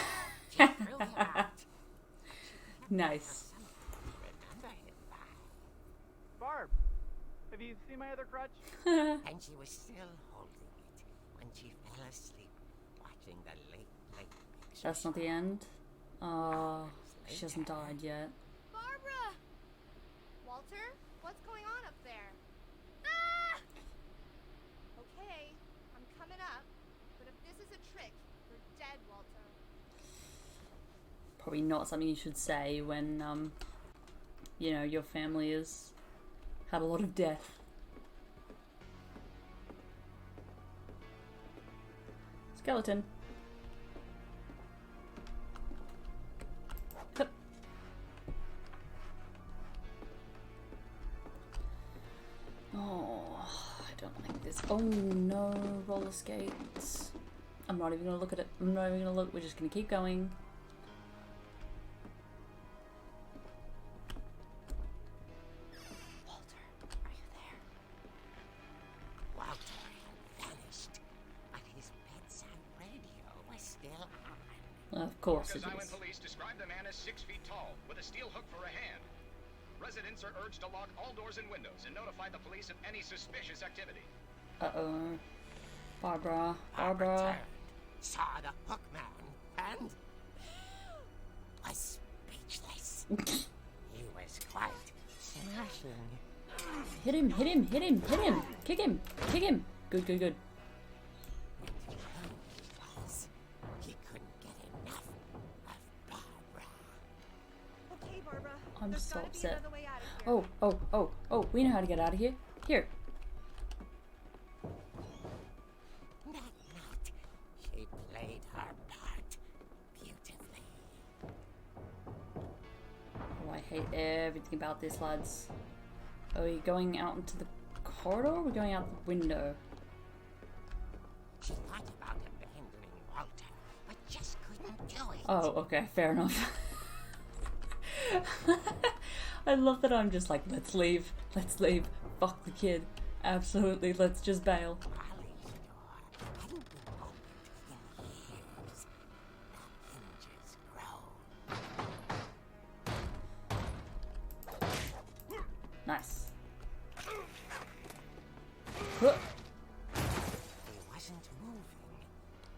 Nice. Barb, have you seen my other crutch? And she was still holding it when she fell asleep watching the late picture. That's not the end. She hasn't died yet. Barbara! Walter, what's going on up there? Ah! Okay, I'm coming up. But if this is a trick, you're dead, Walter. Probably not something you should say when, you know, your family has had a lot of death. Skeleton. Hup. Oh, I don't like this. Oh no, roller skates. I'm not even gonna look at it. I'm not even gonna look. We're just gonna keep going. Walter, are you there? Walter had vanished, but his bedside radio was still on. Of course it Orcas Island is. police describe the man as 6 feet tall, with a steel hook for a hand. Residents are urged to lock all doors and windows and notify the police of any suspicious activity. Uh-oh. Barbara. Barbara Barbara. turned, saw the Hookman, and was speechless. He was quite smashing. Hit him, hit him, hit him, hit him! Kick him! Kick him! Good, good, good. And he was. He couldn't get enough of Barbara. Okay, Barbara. I'm There's so gotta be upset. another way out of here. Oh, we know how to get out of here. Here. That night, she played her part beautifully. Oh, I hate everything about this, lads. Are we going out into the corridor or are we going out the window? She thought about abandoning Walter, but just couldn't do it. Oh, okay, fair enough. I love that I'm just like, let's leave, fuck the kid. Absolutely, let's just bail. Wally's door hadn't been opened in years. The hinges grown. Nice. Huh. He wasn't moving,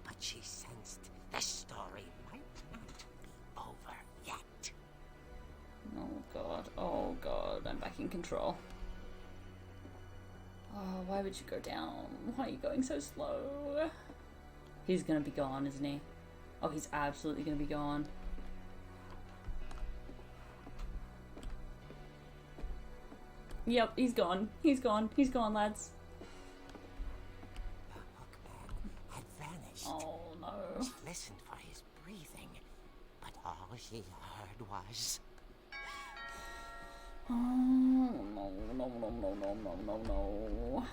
but she sensed the story might not be over yet. Oh god. Oh god, I'm back in control. Oh, why would you go down? Why are you going so slow? He's gonna be gone, isn't he? Oh, he's absolutely gonna be gone. Yep, he's gone. He's gone. He's gone, lads. The hookman had vanished. Oh no. She listened for his breathing, but all she heard was... Oh no, no, no, no, no, no, no, no.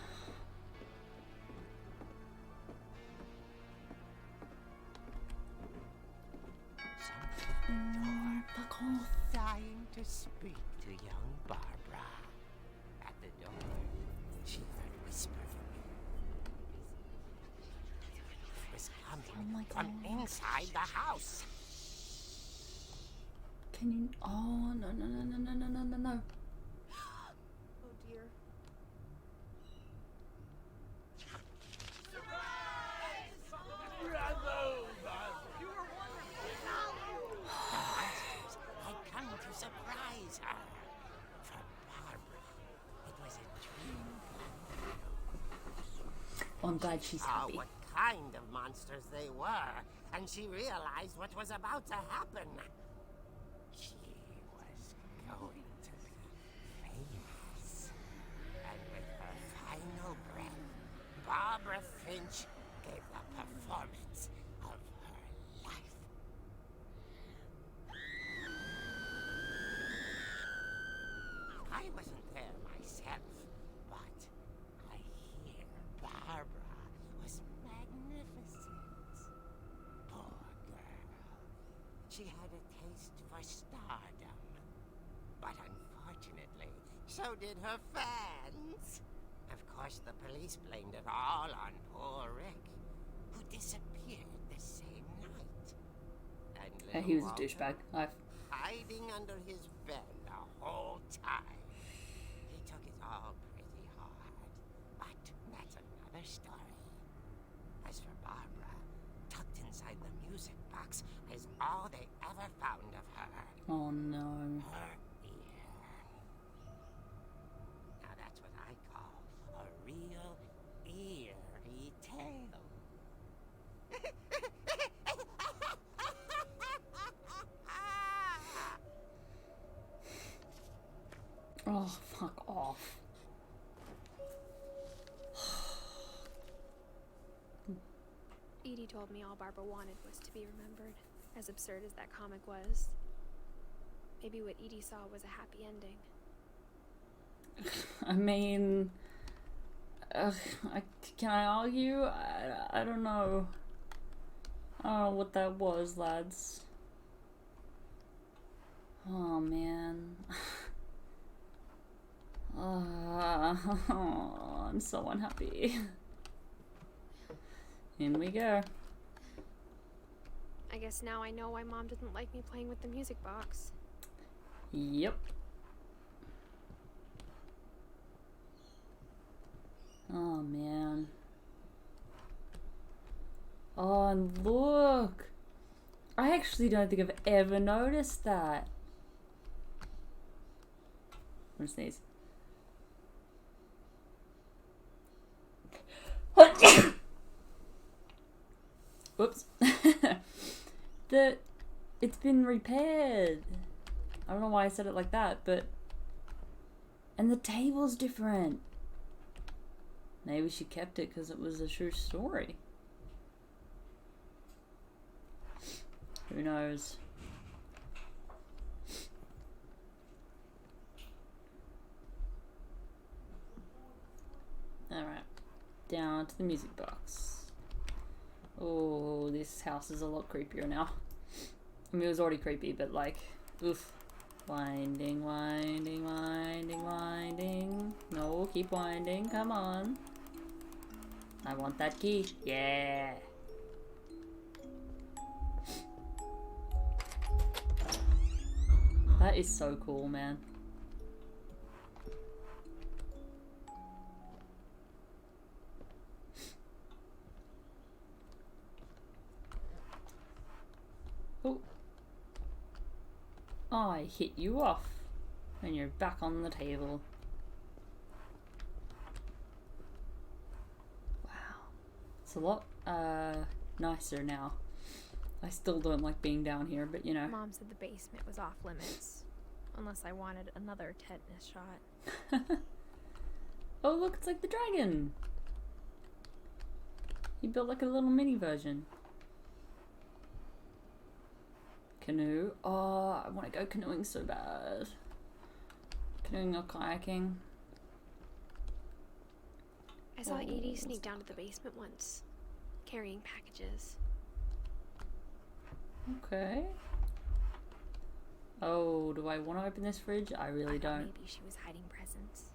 Something Fuck off. dying to speak to young Barbara. At the door, she heard whispering. It was coming from inside the house. Can you? Oh no, no, no, no, no, no, no, no, no. Oh dear. Monsters had come to surprise her. For Barbara, it was a dream. Oh, I'm glad she's Saw happy. what kind of monsters they were, and she realized what was about to happen. She was going to be famous. And with her final breath, Barbara Finch gave the performance of her life. I wasn't there myself, but I hear Barbara was magnificent. Poor girl. She had a taste for stardom. But unfortunately, so did her fans. Of course, the police blamed it all on poor Rick, who disappeared the same night. And Yeah, little he was a Walter, douchebag. hiding under his bed the whole time. He took it all pretty hard, but that's another story. As for Barbara, tucked inside the music box is all they ever found of her. Oh no. Her ear. Now that's what I call a real eerie tale. Oh, fuck off. Edie told me all Barbara wanted was to be remembered, as absurd as that comic was. Maybe what Edie saw was a happy ending. I mean, can I argue? I don't know. I don't know what that was, lads. Oh man. I'm so unhappy. In we go. I guess now I know why Mom didn't like me playing with the music box. Yep. Oh man. Oh, and look! I actually don't think I've ever noticed that. I'm gonna sneeze. Whoops. It's been repaired. I don't know why I said it like that, but... And the table's different. Maybe she kept it because it was a true story. Who knows? Alright. Down to the music box. Oh, this house is a lot creepier now. I mean, it was already creepy, but like, oof. Winding, winding, winding, winding. No, keep winding. Come on. I want that key. Yeah. That is so cool, man. Oh. I hit you off. And you're back on the table. Wow. It's a lot nicer now. I still don't like being down here, but you know. Mom said the basement was off limits. Unless I wanted another tetanus shot. Oh look, it's like the dragon! He built like a little mini version. Canoe. Oh, I want to go canoeing so bad. Canoeing or kayaking. I saw Edie sneak down to the basement once, carrying packages. Okay. Oh, do I want to open this fridge? I really don't. Maybe she was hiding presents.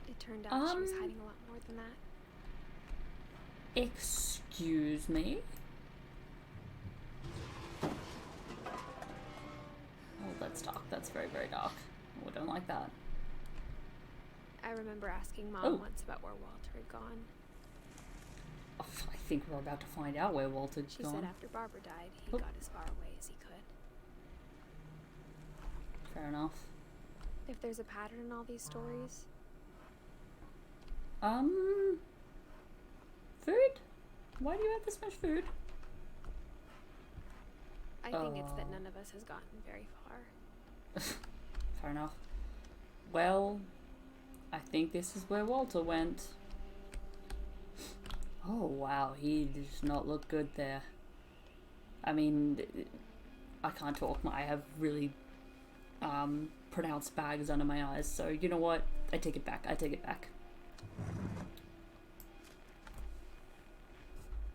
It turned out she was hiding a lot more than that. Excuse me? Oh, that's dark. That's very, very dark. Oh, I don't like that. I remember asking Mom once about where Walter had gone. Oh, I think we're about to find out where Walter's She gone. said after Barbara died, he got as far away as he could. Fair enough. If there's a pattern in all these stories, Food? Why do you have this much food? I think it's that none of us has gotten very far. Fair enough. Well, I think this is where Walter went. Oh wow, he does not look good there. I mean, I can't talk. I have really pronounced bags under my eyes, so you know what? I take it back. I take it back.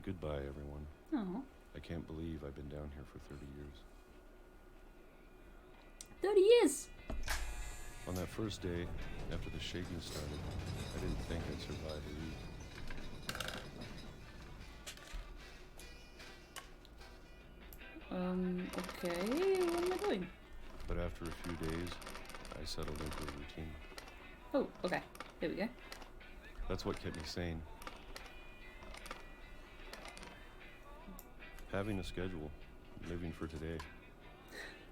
Goodbye, everyone. Oh. I can't believe I've been down here for 30 years. 30 years! On that first day, after the shaking started, I didn't think I'd survive a week. Okay, what am I doing? But after a few days, I settled into a routine. Oh, okay. Here we go. That's what kept me sane. Having a schedule, living for today.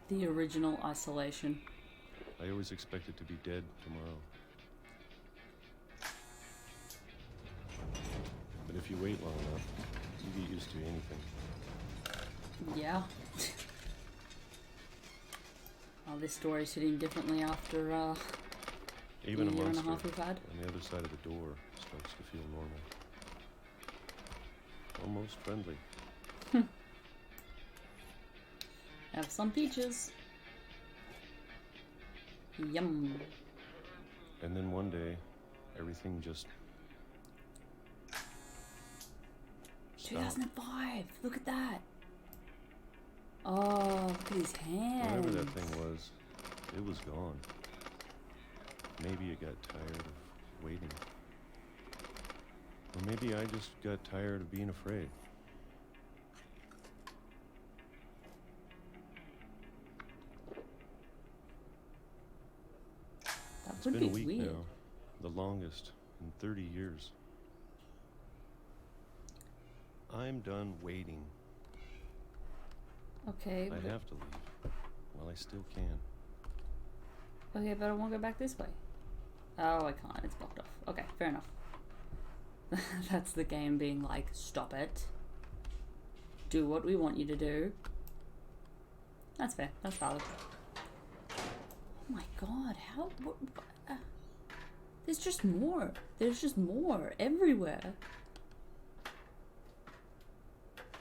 The original isolation. I always expected to be dead tomorrow. But if you wait long enough, you get used to anything. Yeah. Oh, this story's hitting differently after Even the a year and a monster half we've had. on the other side of the door starts to feel normal. Almost friendly. Have some peaches. Yum. And then one day, everything just stopped. 2005. Look at that. Oh, look at his hands. Whatever that thing was, it was gone. Maybe it got tired of waiting. Or maybe I just got tired of being afraid. It's been a week now, the longest in 30 years. I'm done waiting. Okay. I have to leave while I still can. Okay, but I want to go back this way. Oh, I can't. It's blocked off. Okay, fair enough. That's the game being like, stop it. Do what we want you to do. That's fair. That's valid. Oh my god, how... there's just more. There's just more everywhere.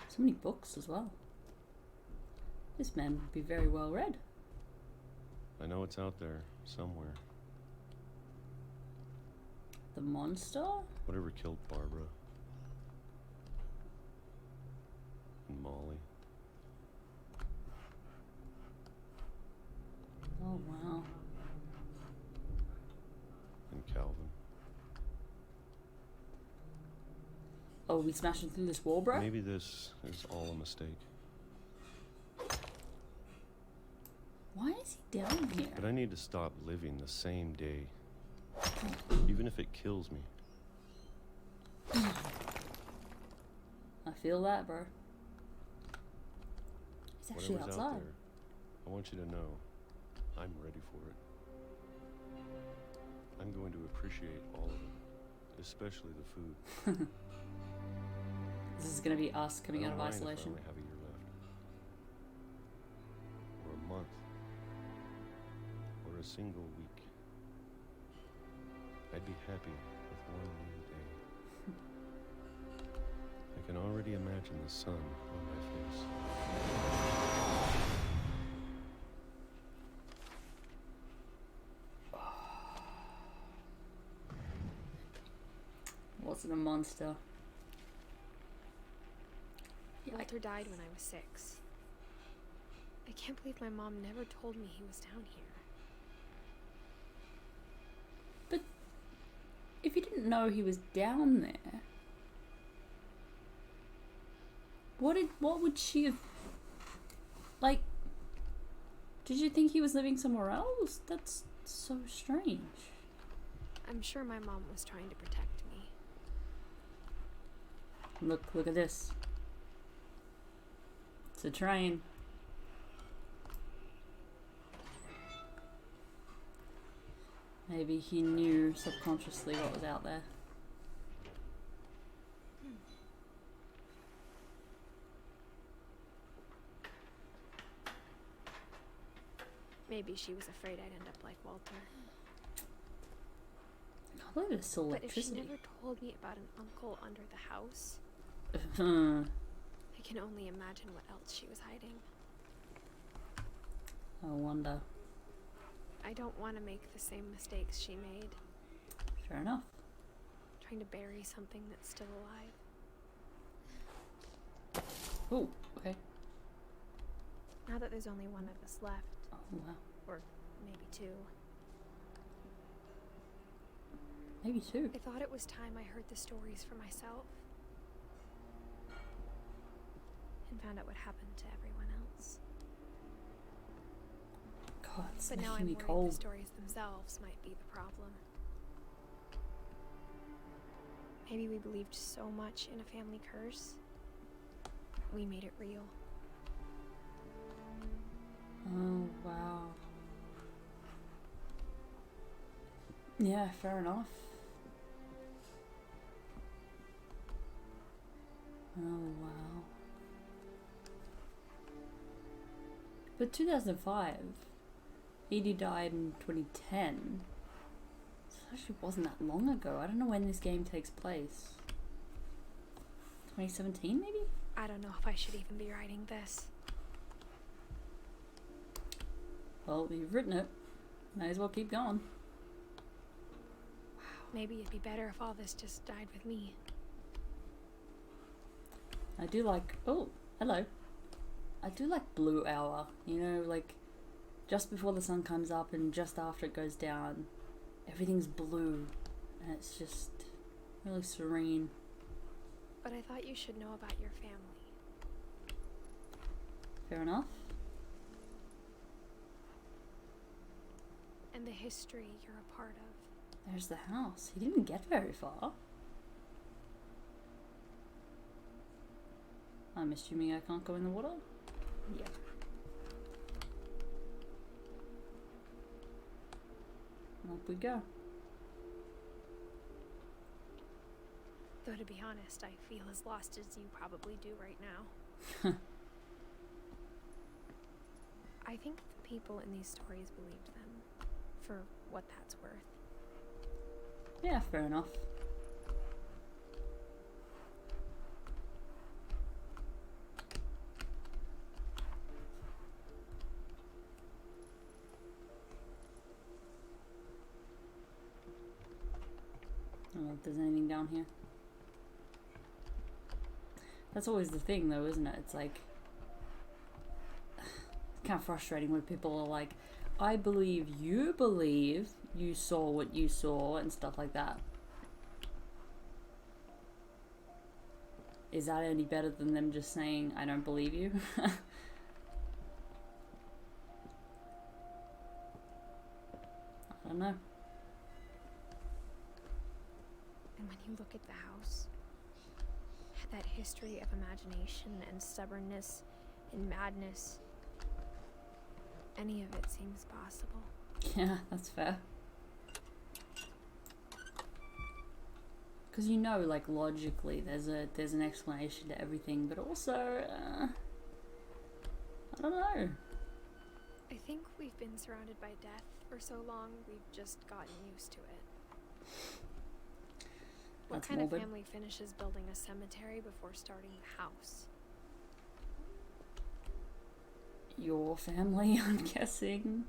So many books as well. This man would be very well read. I know it's out there somewhere. The monster? Whatever killed Barbara. And Molly. Oh wow. And Calvin. Oh, we smashing through this wall, bro? Maybe this is all a mistake. Why is he down here? But I need to stop living the same day. Even if it kills me. I feel that, bro. It's actually Whatever's outside. out there, I want you to know I'm ready for it. I'm going to appreciate all of it, especially the food. This is gonna be us coming I out don't of mind if I isolation. only have a year left, or a month, or a single week. I'd be happy with one new day. I can already imagine the sun on my face. Wasn't a monster. Walter died when I was 6. I can't believe my mom never told me he was down here. But if you didn't know he was down there, what would she have, like, did you think he was living somewhere else? That's so strange. I'm sure my mom was trying to protect me. Look at this. It's a train. Maybe he knew subconsciously what was out there. Maybe she was afraid I'd end up like Walter. I can't believe there's still But if she electricity. never told me about an uncle under the house, Oh, I can only imagine what else she was hiding. I wonder. I don't want to make the same mistakes she made, Fair enough. trying to bury something that's still alive. Oh, okay. Now that there's only one of us left, Oh, wow. or maybe 2, Maybe 2. I thought it was time I heard the stories for myself and found out what happened to everyone else. God, it's But now making I'm me worried cold. the stories themselves might be the problem. Maybe we believed so much in a family curse, we made it real. Oh, wow. Yeah, fair enough. Oh, wow. But 2005, Edie died in 2010. So it actually wasn't that long ago. I don't know when this game takes place. 2017, maybe? I don't know if I should even be writing this. Well, you've written it. May as well keep going. Maybe it'd be better if all this just died with me. I do like... Oh, hello. I do like blue hour. You know, like, just before the sun comes up and just after it goes down, everything's blue. And it's just really serene. But I thought you should know about your family. Fair enough. And the history you're a part of. There's the house. He didn't get very far. I'm assuming I can't go in the water? Yeah. Up we go. Though to be honest, I feel as lost as you probably do right now. I think the people in these stories believed them, for what that's worth. Yeah, fair enough. I don't know if there's anything down here. That's always the thing though, isn't it? It's like, it's kind of frustrating when people are like, I believe you saw what you saw and stuff like that. Is that any better than them just saying, I don't believe you? I don't know. And when you look at the house, that history of imagination and stubbornness in madness. Any of it seems possible. Yeah, that's fair. Because you know, like, logically there's an explanation to everything, but also, I don't know. I think we've been surrounded by death for so long, we've just gotten used to it. What That's kind morbid. of family finishes building a cemetery before starting the house? Your family, I'm guessing.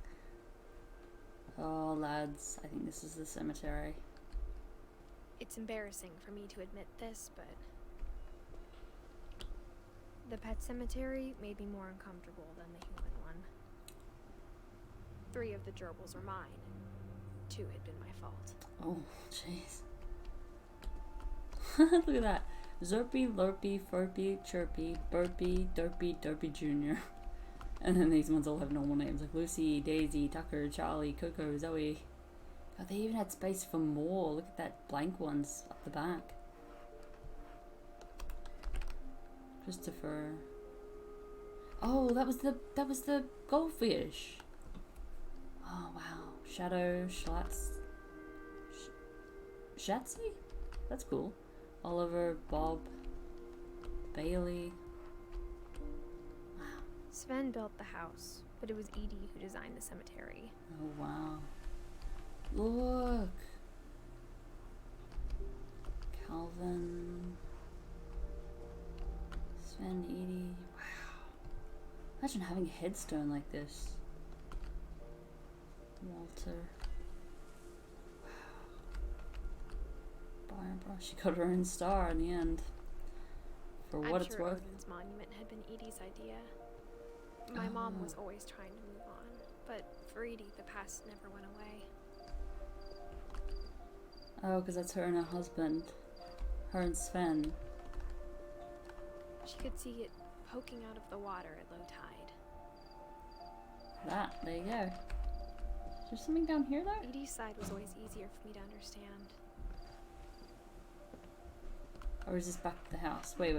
Oh, lads, I think this is the cemetery. It's embarrassing for me to admit this, but the pet cemetery made me more uncomfortable than the human one. 3 of the gerbils were mine, and 2 had been my fault. Oh, jeez. Look at that. Zerpy, Lurpy, Furpy, Chirpy, Burpy, Derpy, Derpy Jr. And then these ones all have normal names like Lucy, Daisy, Tucker, Charlie, Coco, Zoe. God, they even had space for more. Look at that blank ones up the back. Christopher. Oh, that was the goldfish. Oh wow. Shadow, Shatsy? That's cool. Oliver, Bob, Bailey. Wow. Sven built the house, but it was Edie who designed the cemetery. Oh wow. Look. Calvin. Sven, Edie. Wow. Imagine having a headstone like this. Walter. Barbara. She got her own star in the end. For what I'm it's sure worth. Odin's monument had been Edie's idea. My mom was always trying to move on, but for Edie, the past never went away. Oh, because that's her and her husband. Her and Sven. She could see it poking out of the water at low tide. There you go. Is there something down here though? Edie's side was always easier for me to understand. Or is this back to the house? Wait.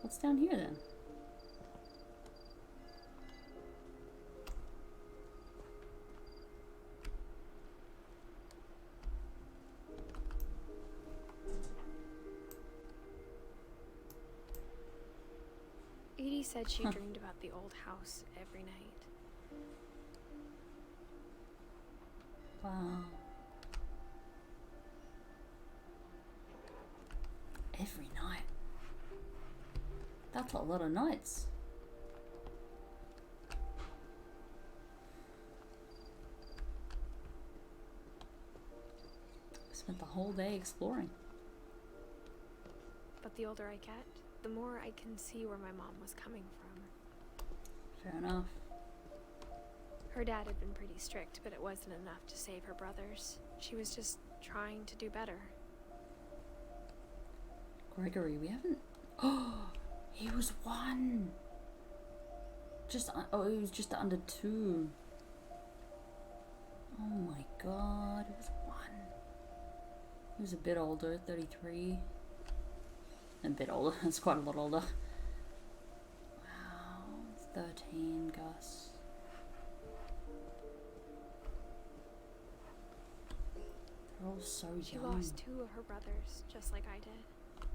What's down here then? Edie said she dreamed about the old house every night. Wow. Every night. That's a lot of nights. Spent the whole day exploring. But the older I get, the more I can see where my mom was coming from. Fair enough. Her dad had been pretty strict, but it wasn't enough to save her brothers. She was just trying to do better. Gregory, we haven't... Oh, he was 1. He was just under 2. Oh my god, he was 1. He was a bit older, 33. A bit older, that's quite a lot older. Wow, 13, Gus. They're all so She young. lost 2 of her brothers, just like I did.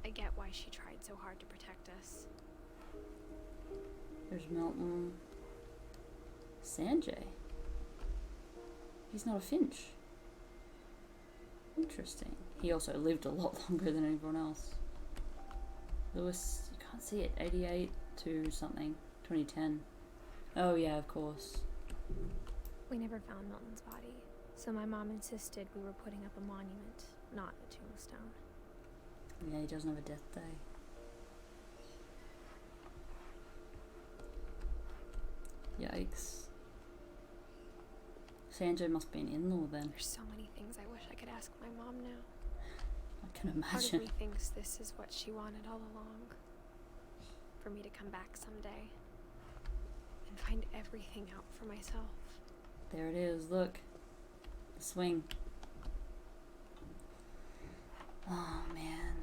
I get why she tried so hard to protect us. There's Milton. Sanjay. He's not a Finch. Interesting. He also lived a lot longer than everyone else. Lewis, you can't see it. 88 to something. 2010. Oh yeah, of course. We never found Milton's body, so my mom insisted we were putting up a monument, not a tombstone. Yeah, he doesn't have a death day. Yikes. Sanjay must be an in-law then. There's so many things I wish I could ask my mom now. I can Part of imagine. me thinks this is what she wanted all along. For me to come back someday and find everything out for myself. There it is, look. The swing. Oh man.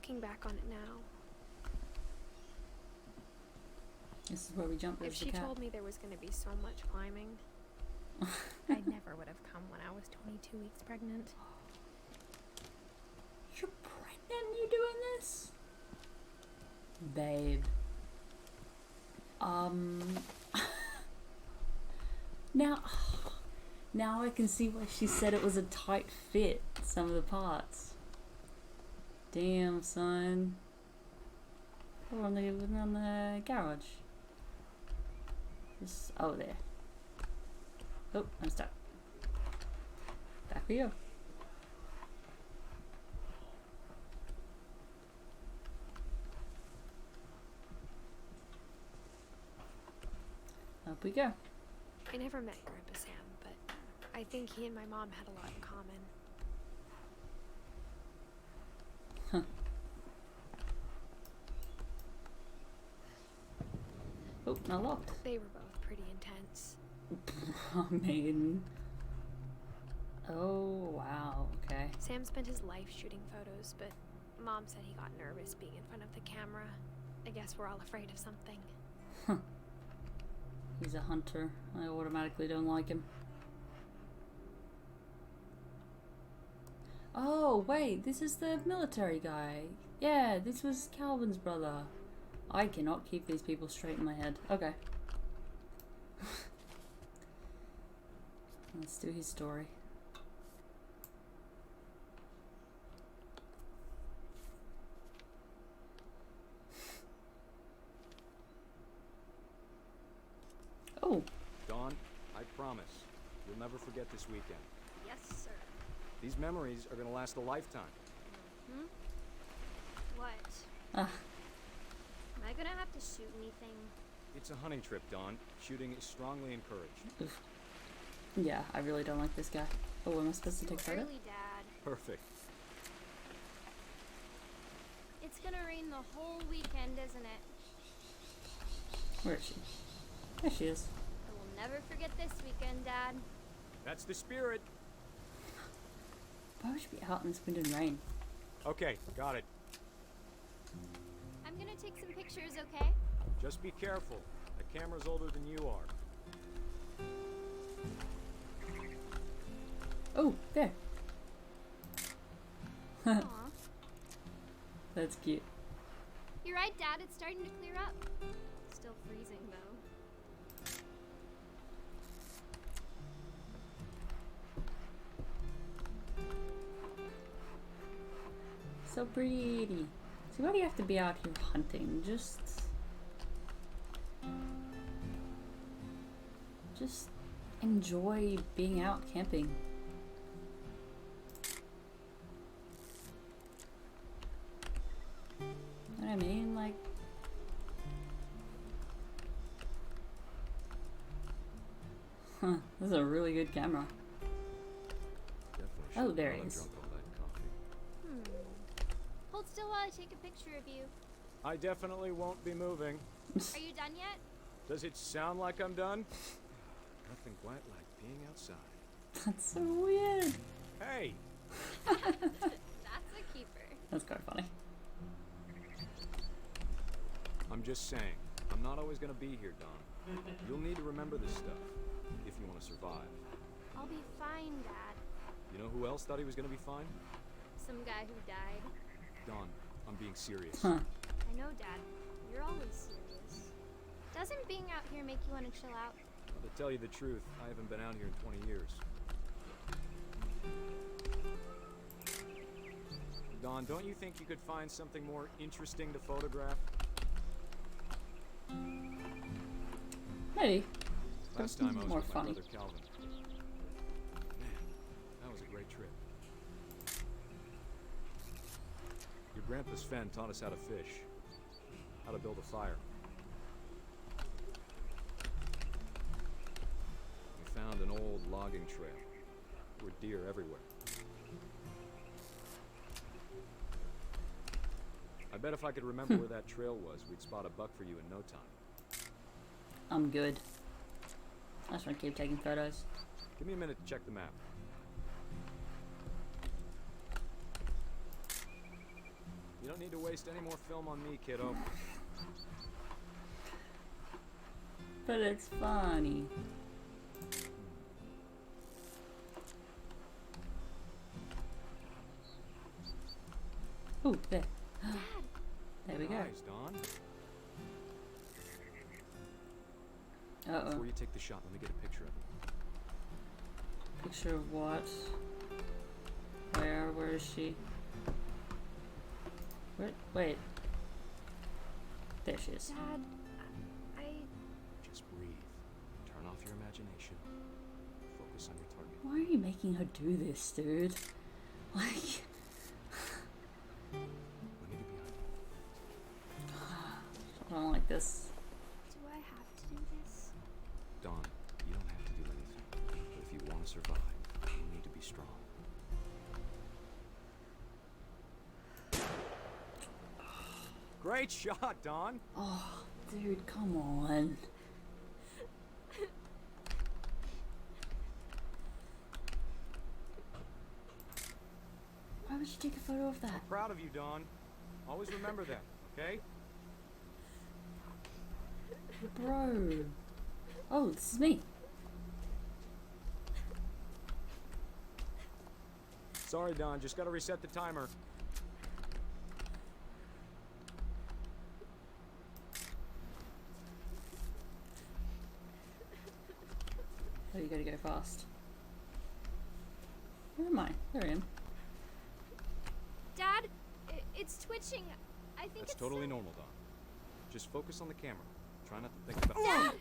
Looking back on it now, This is where we jump. if There's the she cat. told me there was going to be so much climbing, I never would have come when I was 22 weeks pregnant. You're pregnant? You doing this? Babe. Now I can see why she said it was a tight fit, some of the parts. Damn, son. We're on the garage. Just, oh, there. Oh, I'm stuck. Back we go. Up we go. I never met Grandpa Sam, but I think he and my mom had a lot in common. Huh. Oh, not locked. They were both pretty intense. I mean... Oh, wow, okay. Sam spent his life shooting photos, but Mom said he got nervous being in front of the camera. I guess we're all afraid of something. He's a hunter. I automatically don't like him. Oh, wait, this is the military guy. Yeah, this was Calvin's brother. I cannot keep these people straight in my head. Okay. Let's do his story. Oh. Dawn, I promise, you'll never forget this weekend. Yes, sir. These memories are gonna last a lifetime. Hmm? What? Ah. Am I gonna have to shoot anything? It's a hunting trip, Dawn. Shooting is strongly encouraged. Oof. Yeah, I really don't like this guy. Oh, am I supposed to take photo? Early, Dad. Perfect. It's gonna rain the whole weekend, isn't it? Where is she? There she is. I will never forget this weekend, Dad. That's the spirit. Why would she be out in this wind and rain? Okay, got it. I'm gonna take some pictures, okay? Just be careful. The camera's older than you are. Oh, there. Aw. That's cute. You're right, Dad. It's starting to clear up. Still freezing, though. So pretty. See, why do you have to be out here hunting? Just enjoy being out camping. You know what I mean? Like, huh, this is a really good camera. Definitely Oh, should there not he is. have drunk all that coffee. Hold still while I take a picture of you. I definitely won't be moving. Are you done yet? Does it sound like I'm done? Nothing quite like being outside. That's so weird. Hey! That's a keeper. That's quite funny. I'm just saying, I'm not always gonna be here, Dawn. You'll need to remember this stuff if you want to survive. I'll be fine, Dad. You know who else thought he was gonna be fine? Some guy who died. Dawn, I'm being serious. Huh. I know, Dad. You're always serious. Doesn't being out here make you want to chill out? Well, to tell you the truth, I haven't been out here in 20 years. Dawn, don't you think you could find something more interesting to photograph? Maybe. Last time I was More with funny. my brother Calvin. Man, that was a great trip. Your grandpa Sven taught us how to fish, how to build a fire. We found an old logging trail. There were deer everywhere. I bet if I could remember where that trail was, we'd spot a buck for you in no time. I'm good. I just want to keep taking photos. Give me a minute to check the map. You don't need to waste any more film on me, kiddo. But it's funny. Oh, there. There we go. Nice, Dawn. Uh-oh. Before you take the shot, let me get a picture of it. Picture of what? Where is she? Wait. There she is. Dad, I... Just breathe. Turn off your imagination. Focus on your target. Why are you making her do this, dude? Like... Let me be behind you. I don't like this. do I have to do this? Dawn, you don't have to do anything. But if you want to survive, you need to be strong. Great shot, Dawn! Oh, dude, come on. Why would you take a photo of that? I'm proud of you, Dawn. Always remember that, okay? Bro. Oh, this is me. Sorry, Dawn, just gotta reset the timer. Oh, you gotta go fast. Where am I? There I am. Dad, it's twitching. I think That's it's totally normal, Dawn. Just focus on the camera. Try not to think about Dad!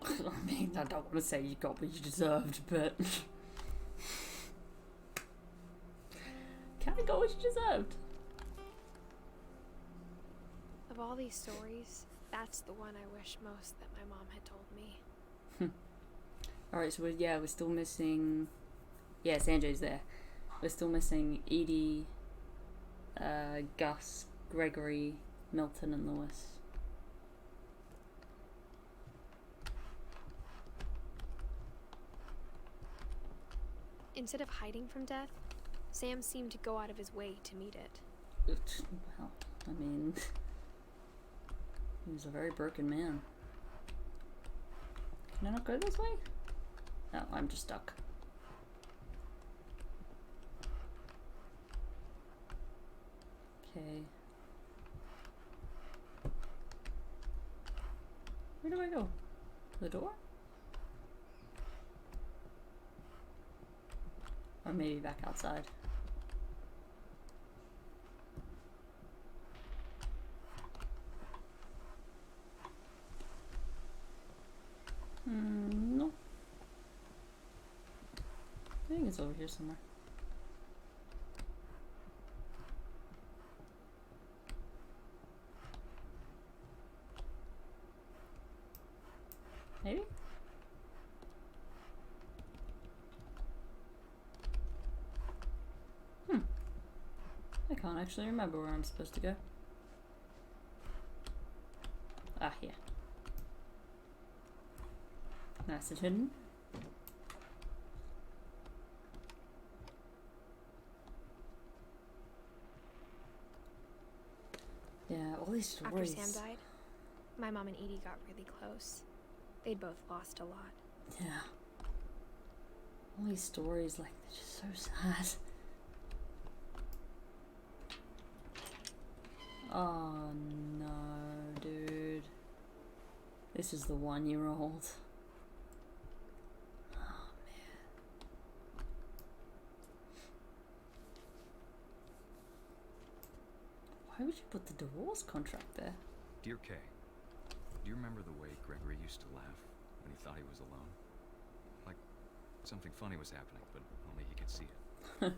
I mean, I don't want to say you got what you deserved, but... Kinda got what you deserved. Of all these stories, that's the one I wish most that my mom had told me. Alright, so we're still missing... Yeah, Sanjay's there. We're still missing Edie, Gus, Gregory, Milton, and Lewis. Instead of hiding from death, Sam seemed to go out of his way to meet it. Well, I mean... He was a very broken man. Can I not go this way? No, I'm just stuck. Okay. Where do I go? The door? Or maybe back outside. No. I think it's over here somewhere. Maybe? I can't actually remember where I'm supposed to go. Ah, here. Nice and hidden. Yeah, all these stories. After Sam died, my mom and Edie got really close. They'd both lost a lot. Yeah. All these stories, like, they're just so sad. Oh no, dude. This is the 1-year-old. Oh man. Why would you put the divorce contract there? Dear Kay, do you remember the way Gregory used to laugh when he thought he was alone? Like something funny was happening, but only he could see it.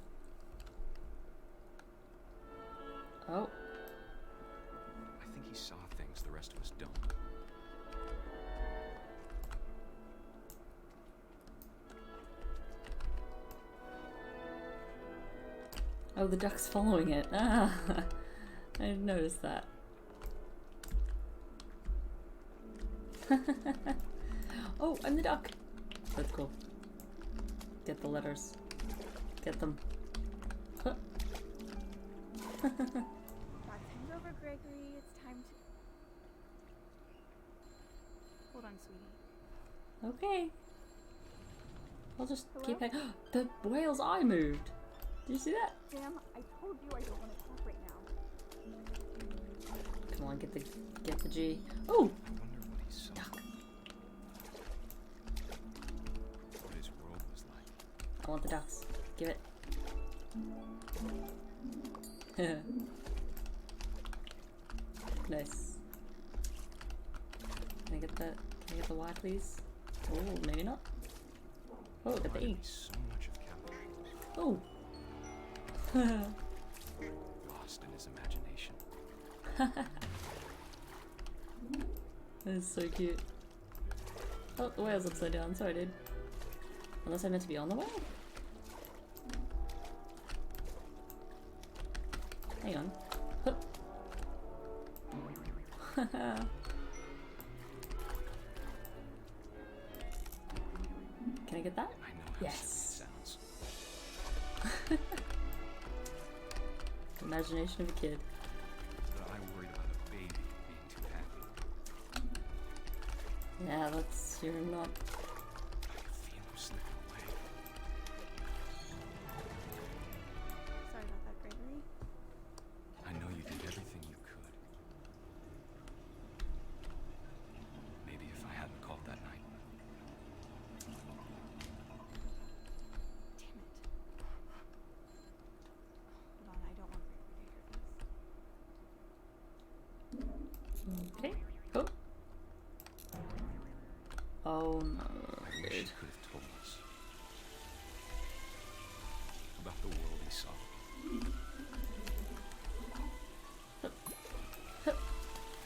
Oh. I think he saw things the rest of us don't. Oh, the duck's following it. Ah, I didn't notice that. Oh, I'm the duck. That's cool. Get the letters. Get them. Huh. That's hangover, Gregory. It's time to... Hold on, sweetie. Okay. I'll just keep it. The whale's eye moved. Did you see that? Sam, I told you I don't want to talk right now. Come on, get the G. Oh! I wonder what he saw. Duck. What his world was like. I want the ducks. Give it. Nice. Can I get the Y, please? Oh, maybe not. Oh, get the E. So much of California. Oh. Lost in his imagination. That is so cute. Oh, the whale's upside down. Sorry, dude. Unless I meant to be on the whale. Hang on. Hup. Can I get that? I know how Yes. silly it sounds. Imagination of a kid. But I worried about a baby being too happy. Yeah, you're not. I could feel him slipping away. Sorry about that, Gregory. I know you did everything you could. Maybe if I hadn't called that night. Damn it. Hold on, I don't want Gregory to hear this. Okay. Oh. Oh no. I wish he could have told us about the world he saw.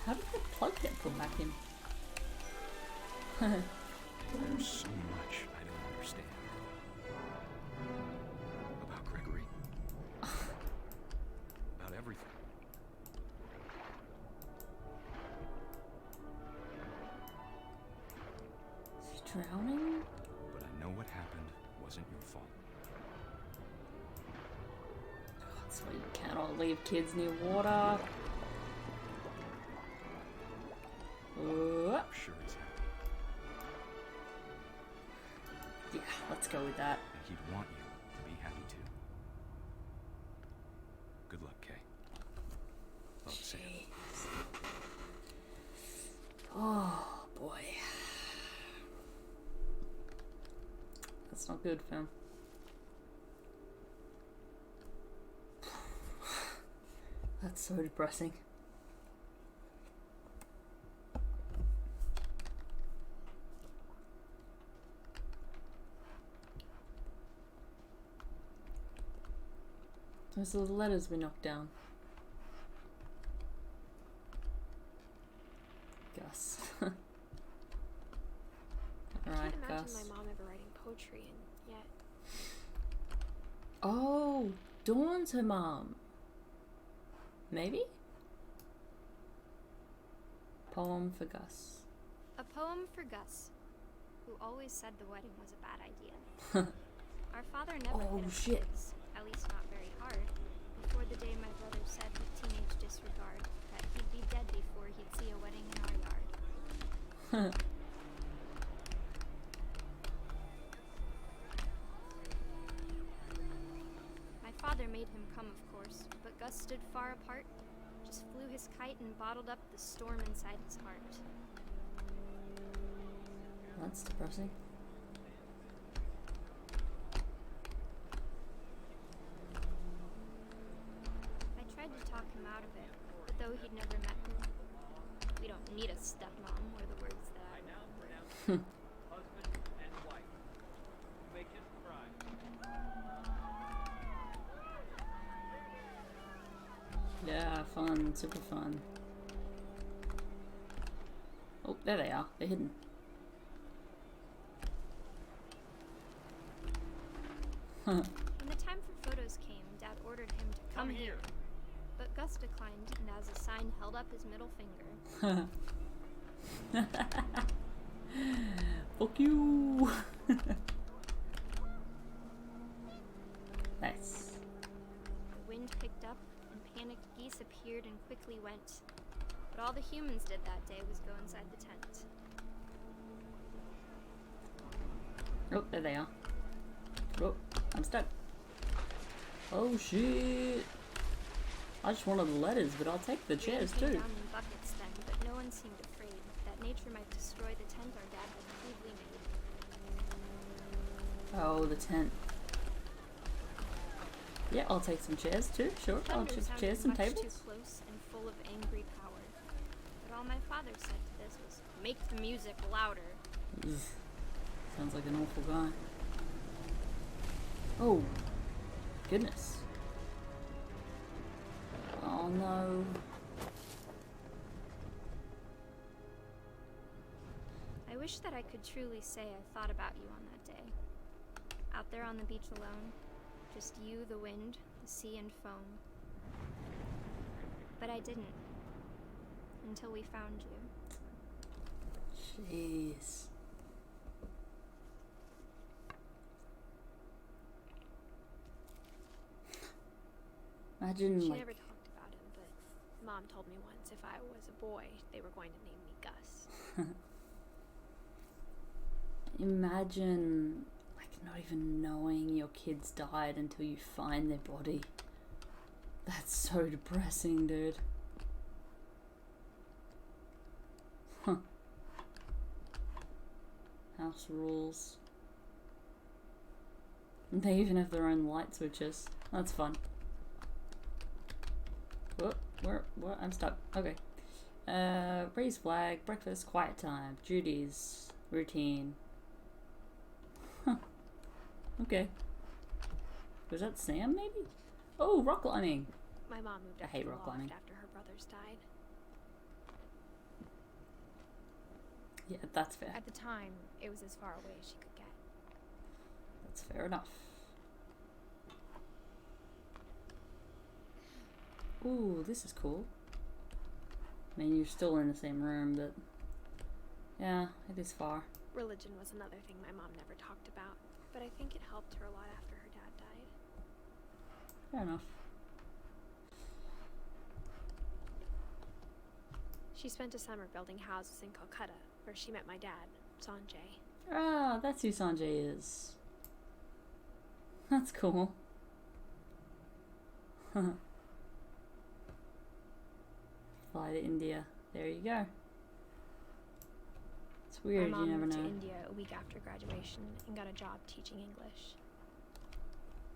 How did the plug get put back in? There's so much I don't understand about Gregory. About everything. Is he drowning? But I know what happened wasn't your fault. That's why you cannot leave kids near water. I'm sure he's happy. Yeah, let's go with that. And he'd want you to be happy too. Good luck, Kay. Love, Sam. Oh boy. That's not good, fam. That's so depressing. Those are the letters we knocked down. Gus. I Alright, can't imagine Gus. my mom ever writing poetry, and yet Oh, Dawn's her mom. Maybe? Poem for Gus. A poem for Gus, who always said the wedding was a bad idea. Our father never Oh, hit us shit. kids, at least not very hard, before the day my brother said with teenage disregard that he'd be dead before he'd see a wedding in our yard. My father made him come, of course, but Gus stood far apart, just flew his kite and bottled up the storm inside his heart. That's depressing. I tried to talk him out of it, but though he'd never met me, we don't need a stepmom, were the words that Husband and wife. Make him cry. Yeah, fun, super fun. Oh, there they are. They're hidden. When the time for photos came, Dad ordered him to come here. But Gus declined, and as a sign held up his middle finger. Fuck you! Nice. The wind picked up and panicked geese appeared and quickly went. But all the humans did that day was go inside the tent. Oh, there they are. Oh, I'm stuck. Oh shit! I just wanted the letters, but I'll take the chairs Rain came too. down in buckets then, but no one seemed afraid that nature might destroy the tent our dad had crudely made. Oh, the tent. Yeah, I'll take some chairs too. Sure, I'll Thunder take sounded chairs, some much tables. too close and full of angry power. But all my father said to this was, "Make the music louder." Ugh. Sounds like an awful guy. Oh, goodness. Oh no. I wish that I could truly say I thought about you on that day. Out there on the beach alone, just you, the wind, the sea, and foam. But I didn't. Until we found you. Jeez. Imagine She like never talked about him, but Mom told me once if I was a boy, they were going to name me Gus. imagine like not even knowing your kids died until you find their body. That's so depressing, dude. Huh. House rules. They even have their own light switches. That's fun. What? I'm stuck. Okay. Raise flag, breakfast, quiet time, duties, routine. Huh. Okay. Was that Sam, maybe? Oh, rock climbing. My mom moved I up hate to the rock loft climbing. after her brothers died. Yeah, that's fair. At the time, it was as far away as she could get. That's fair enough. Ooh, this is cool. I mean, you're still in the same room, but yeah, it is far. Religion was another thing my mom never talked about, but I think it helped her a lot after her dad died. Fair enough. She spent a summer building houses in Calcutta, where she met my dad, Sanjay. Ah, that's who Sanjay is. That's cool. Fly to India. There you go. It's weird, My you mom never moved know. to India a week after graduation and got a job teaching English.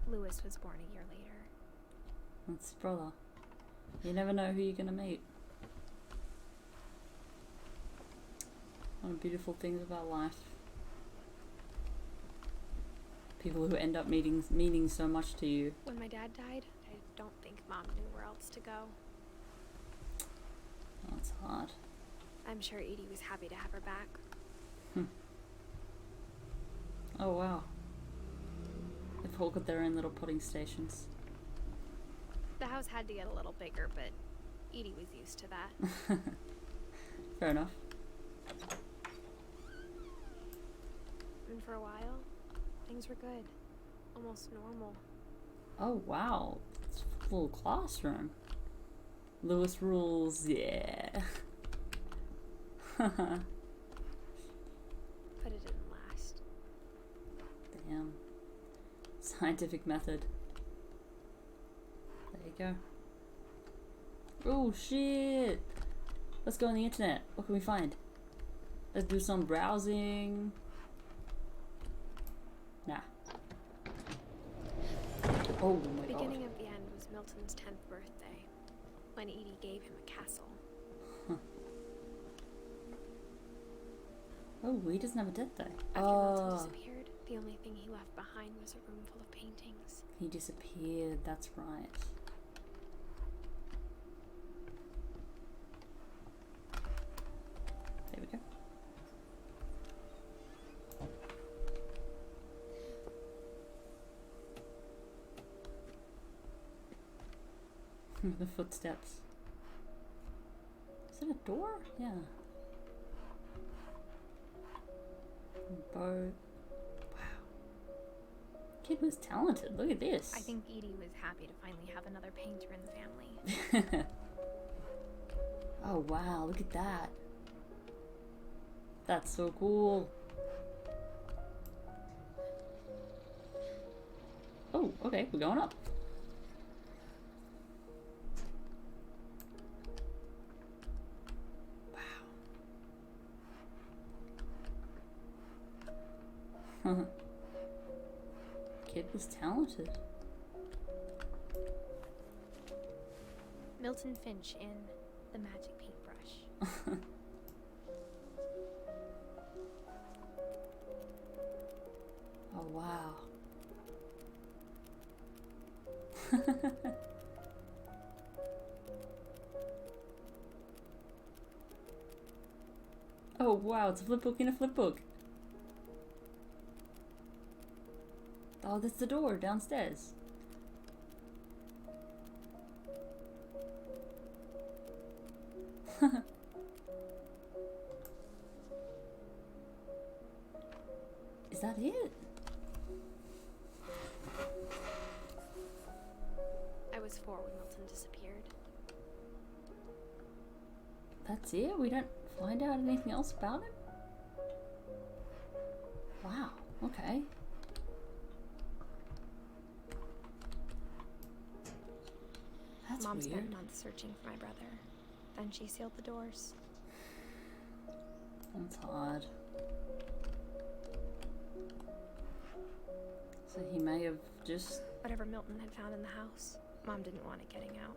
Lewis was born a year later. That's his brother. You never know who you're gonna meet. One of the beautiful things about life. People who end up meaning so much to you. When my dad died, I don't think Mom knew where else to go. That's hard. I'm sure Edie was happy to have her back. Oh wow. They've all got their own little potting stations. The house had to get a little bigger, but Edie was used to that. Fair enough. And for a while, things were good. Almost normal. Oh wow. It's a full classroom. Lewis rules, yeah. But it didn't last. Damn. Scientific method. There you go. Oh shit! Let's go on the internet. What can we find? Let's do some browsing. Nah. Oh my The god. beginning of the end was Milton's 10th birthday, when Edie gave him a castle. Oh, he doesn't have a death day. After Milton disappeared, the only thing he left behind was a room full of paintings. He disappeared, that's right. There we go. The footsteps. Is it a door? Yeah. Boat. Wow. Kid was talented. Look at this. I think Edie was happy to finally have another painter in the family. Oh wow, look at that. That's so cool. Oh, okay, we're going up. Wow. Kid was talented. Milton Finch in The Magic Paintbrush. Oh wow. Oh wow, it's a flip book in a flip book. Oh, that's the door downstairs. Is that it? I was 4 when Milton disappeared. That's it? We don't find out anything else about him? Wow, okay. That's Mom weird. spent months searching for my brother. Then she sealed the doors. That's hard. So he may have just... Whatever Milton had found in the house, Mom didn't want it getting out.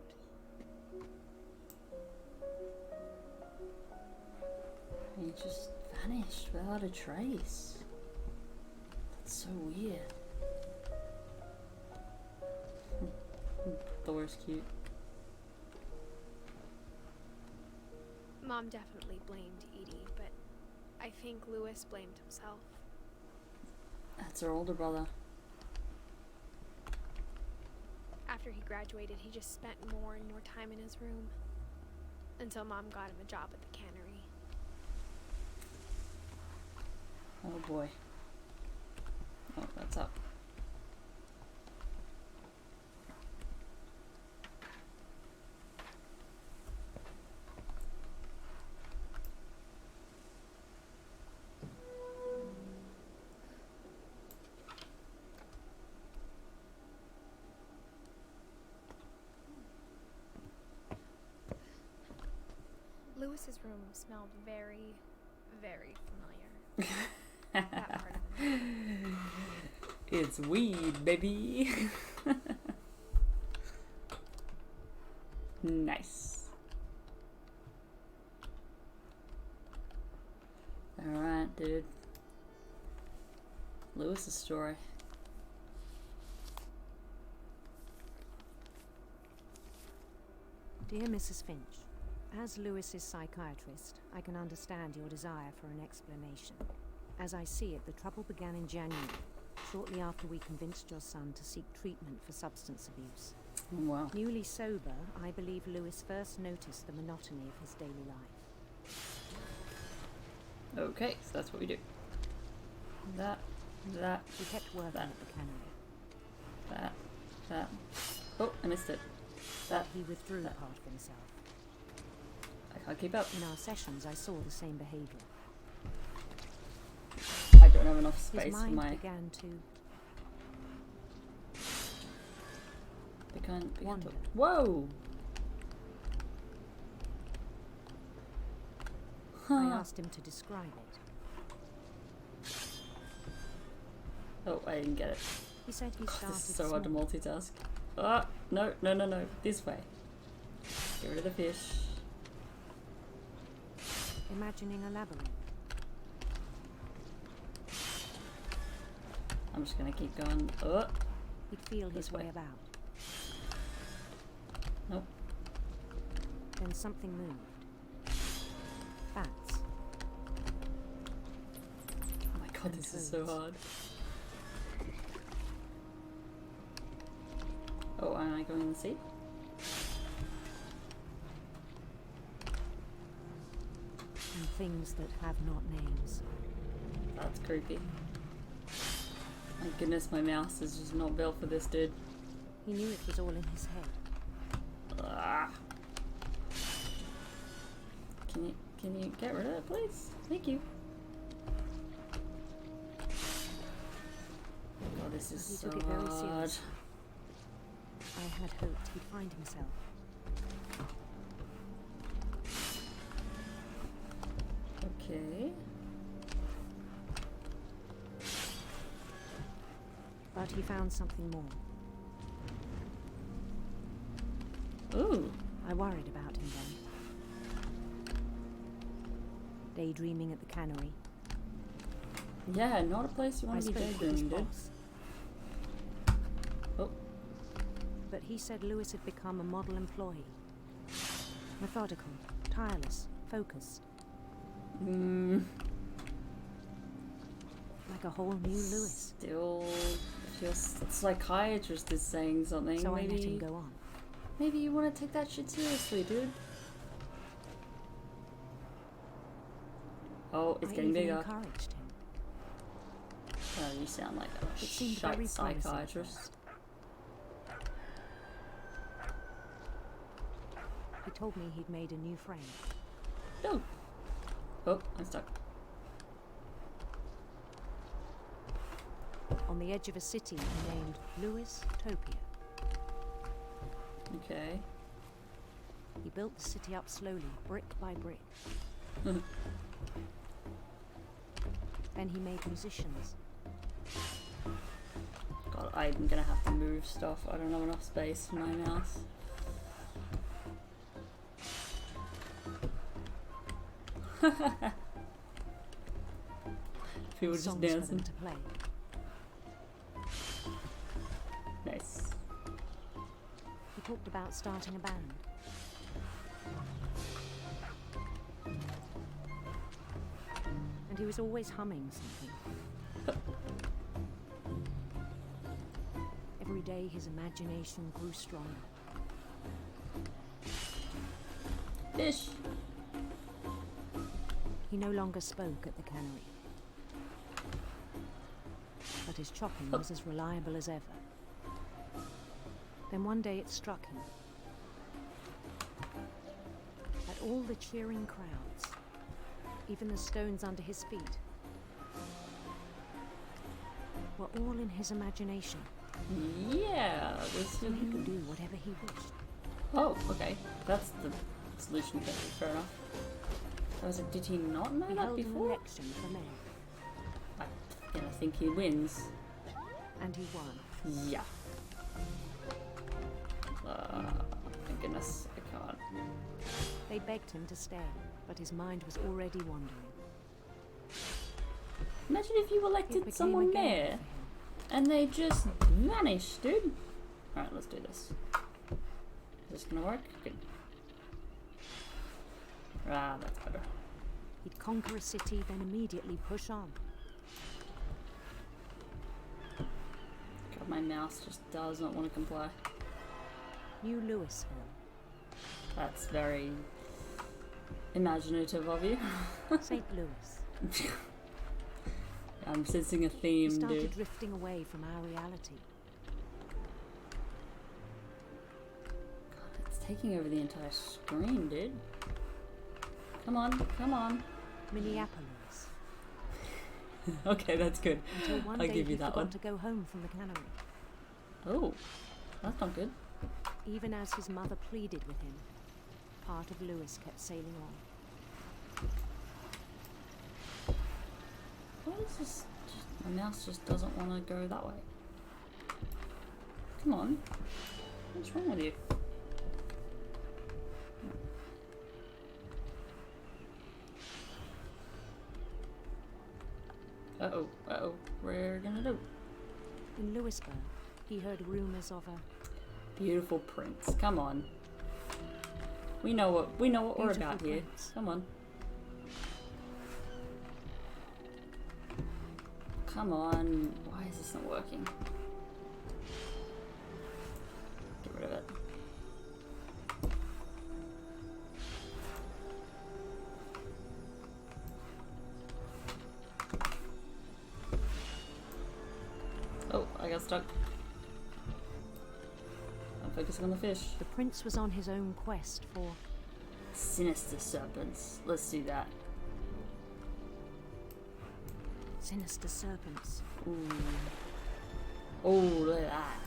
He just vanished without a trace. That's so weird. Thor's cute. Mom definitely blamed Edie, but I think Lewis blamed himself. That's her older brother. After he graduated, he just spent more and more time in his room. Until Mom got him a job at the cannery. Oh boy. Oh, that's up. Lewis's room smelled very, very familiar. That part of it. It's weed, baby. Nice. Alright, dude. Lewis's story. Dear Mrs. Finch, as Lewis's psychiatrist, I can understand your desire for an explanation. As I see it, the trouble began in January, shortly after we convinced your son to seek treatment for substance abuse. Wow. Newly sober, I believe Lewis first noticed the monotony of his daily life. Okay, so that's what we do. That. He kept working that. at the cannery. That. Oh, I missed it. That. He withdrew that. part of himself. I can't keep up. In our sessions, I saw the same behavior. I don't have enough His space for mind my... began to began wander. to... Whoa! I asked him to describe it. Oh, I didn't get it. He said he started This is so hard to small. multitask. Ah, no. This way. Get rid of the fish. Imagining a labyrinth. I'm just gonna keep going. Oh, He'd feel This his way way. about. nope. Then something moved. Bats. Oh my god, this is so hard. Oh, am I going to see? And things that have not names. That's creepy. My goodness, my mouse is just not built for this, dude. He knew it was all in his head. Ah. Can you get rid of it, please? Thank you. Oh, this is He so took it very hard. seriously. I had hoped he'd find himself. Okay. But he found something more. Ooh. I worried about him then. Daydreaming at the cannery. Yeah, not a place you want to be spoke with his daydreaming, dude. boss. Oh. But he said Lewis had become a model employee. Methodical, tireless, focused. Like a whole new Lewis. Still, your psychiatrist is saying something. So maybe, I let him go on. Maybe you want to take that shit seriously, dude. Oh, it's getting even bigger. Encouraged him. Oh, you sound like a It seemed very shite promising at psychiatrist. first. He told me he'd made a new friend. Oh. Oh, I'm stuck. On the edge of a city he named Lewis Topia. Okay. He built the city up slowly, brick by brick. Then he made musicians. God, I'm gonna have to move stuff. I don't have enough space for my mouse. People just Songs for them dancing. to play. Nice. He talked about starting a band. And he was always humming something. Every day his imagination grew stronger. Fish. He no longer spoke at the cannery. But his chopping was as reliable as ever. Then one day it struck him. At all the cheering crowds, even the stones under his feet, were all in his imagination. Yeah, this So he could do whatever he wished. Oh, okay. That's the solution to it. Fair enough. Did he not know He that held an before? election for mayor, I think he wins. and he won. Yeah. Thank goodness, I can't. They begged him to stay, but his mind was already wandering. Imagine if you It elected became someone a game there for him. and they just vanished, dude. Alright, let's do this. Is this gonna work? Good. Ah, that's better. He'd conquer a city, then immediately push on. God, my mouse just does not want to comply. New Louisville. That's very imaginative of you. St. Louis. I'm sensing a We theme, started dude. drifting away from our reality. God, it's taking over the entire screen, dude. Come on, come on. Minneapolis. Okay, that's good. Until one I'll day give he you that forgot one. to go home from the cannery. Oh, that's not good. Even as his mother pleaded with him, part of Lewis kept sailing on. Why is this? My mouse just doesn't want to go that way. Come on. What's wrong with you? Uh-oh, uh-oh. We're gonna do. In Louisburg, he heard rumors of a Beautiful prince. Come on. We know what we're Beautiful about here. prince. Come on. Come on. Why is this not working? Get rid of it. got stuck. I'm focusing on the fish. The prince was on his own quest for Sinister serpents. Let's do that. sinister serpents. Ooh. Oh, look at that.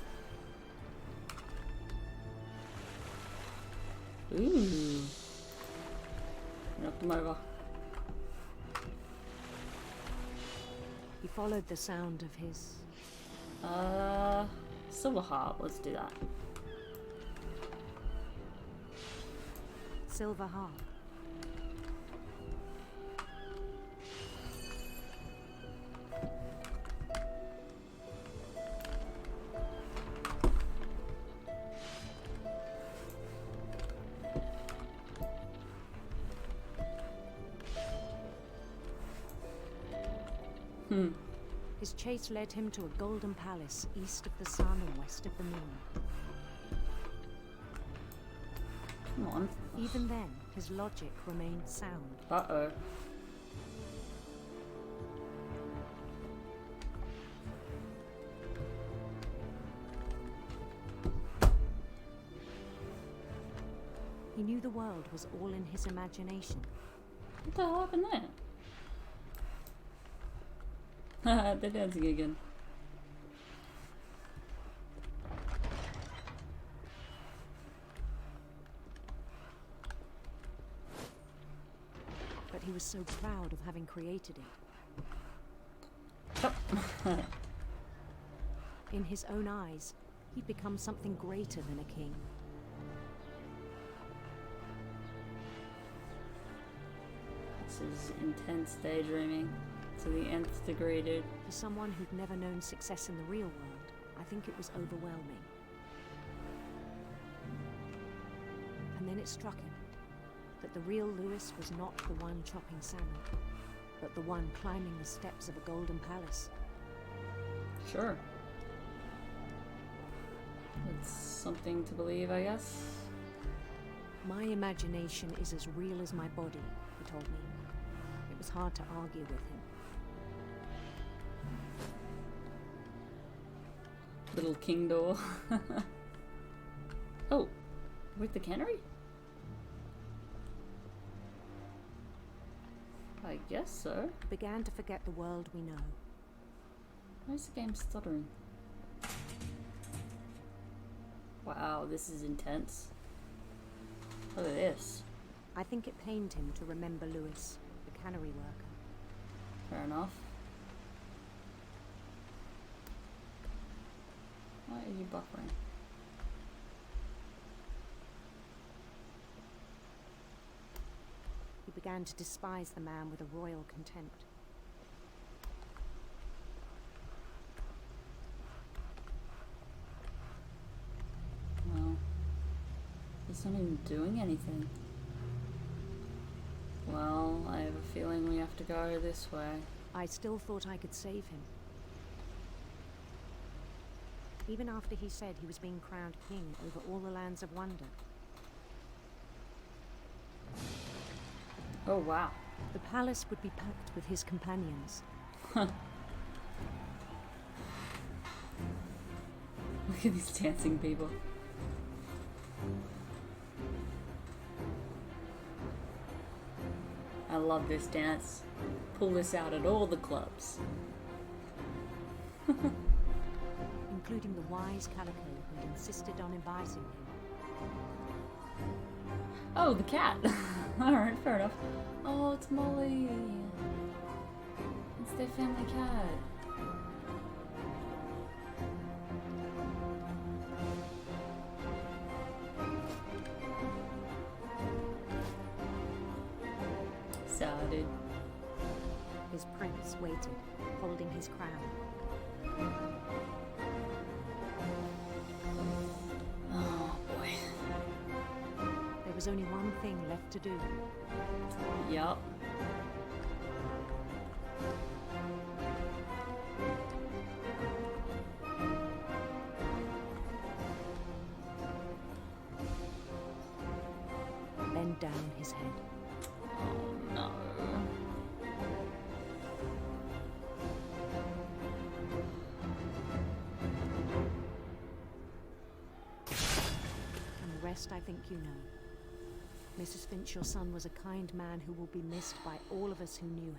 Ooh. Knocked them over. He followed the sound of his... Silver heart. Let's do that. silver harp. His chase led him to a golden palace east of the sun and west of the moon. Come on. Even then, his logic remained sound. Uh-oh. He knew the world was all in his imagination. What the hell happened there? Haha, they're dancing again. But he was so proud of having created it. Oh. In his own eyes, he'd become something greater than a king. This is intense daydreaming to the nth degree, dude. For someone who'd never known success in the real world, I think it was overwhelming. And then it struck him that the real Lewis was not the one chopping salmon, but the one climbing the steps of a golden palace. Sure. It's something to believe, I guess. My imagination is as real as my body, he told me. It was hard to argue with him. Little king door. Oh, with the cannery? I guess so. Began to forget the world we know. Why is the game stuttering? Wow, this is intense. Look at this. I think it pained him to remember Lewis, the cannery worker. Fair enough. Why are you buffering? He began to despise the man with a royal contempt. Well, he's not even doing anything. Well, I have a feeling we have to go this way. I still thought I could save him. Even after he said he was being crowned king over all the lands of wonder. Oh, wow. The palace would be packed with his companions. Look at these dancing people. I love this dance. Pull this out at all the clubs. Including the wise Calico who'd insisted on inviting him. Oh, the cat. Alright, fair enough. Oh, it's Molly. It's their family cat. Sad. His prince waited, holding his crown. Oh, boy. There was only one thing left to do. Yup. Bend down his head. Oh, no. rest I think you know. Mrs. Finch, your son was a kind man who will be missed by all of us who knew him.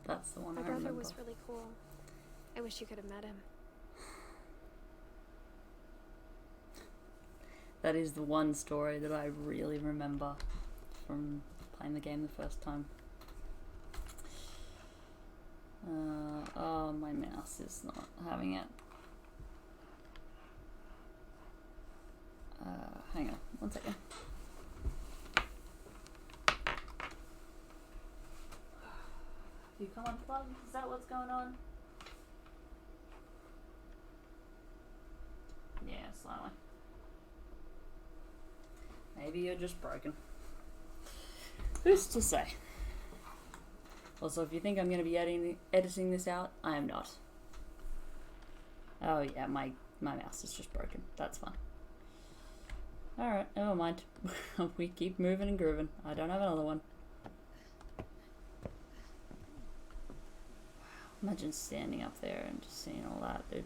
That's the one My I brother remember. was really cool. I wish you could have met him. That is the one story that I really remember from playing the game the first time. Oh, my mouse is not having it. Hang on, 1 second. You come unplugged? Is that what's going on? Yeah, slightly. Maybe you're just broken. Who's to say? Also, if you think I'm going to be editing this out, I am not. Oh yeah, my mouse is just broken. That's fine. Alright, never mind. We keep moving and grooving. I don't have another one. Imagine standing up there and just seeing all that, dude.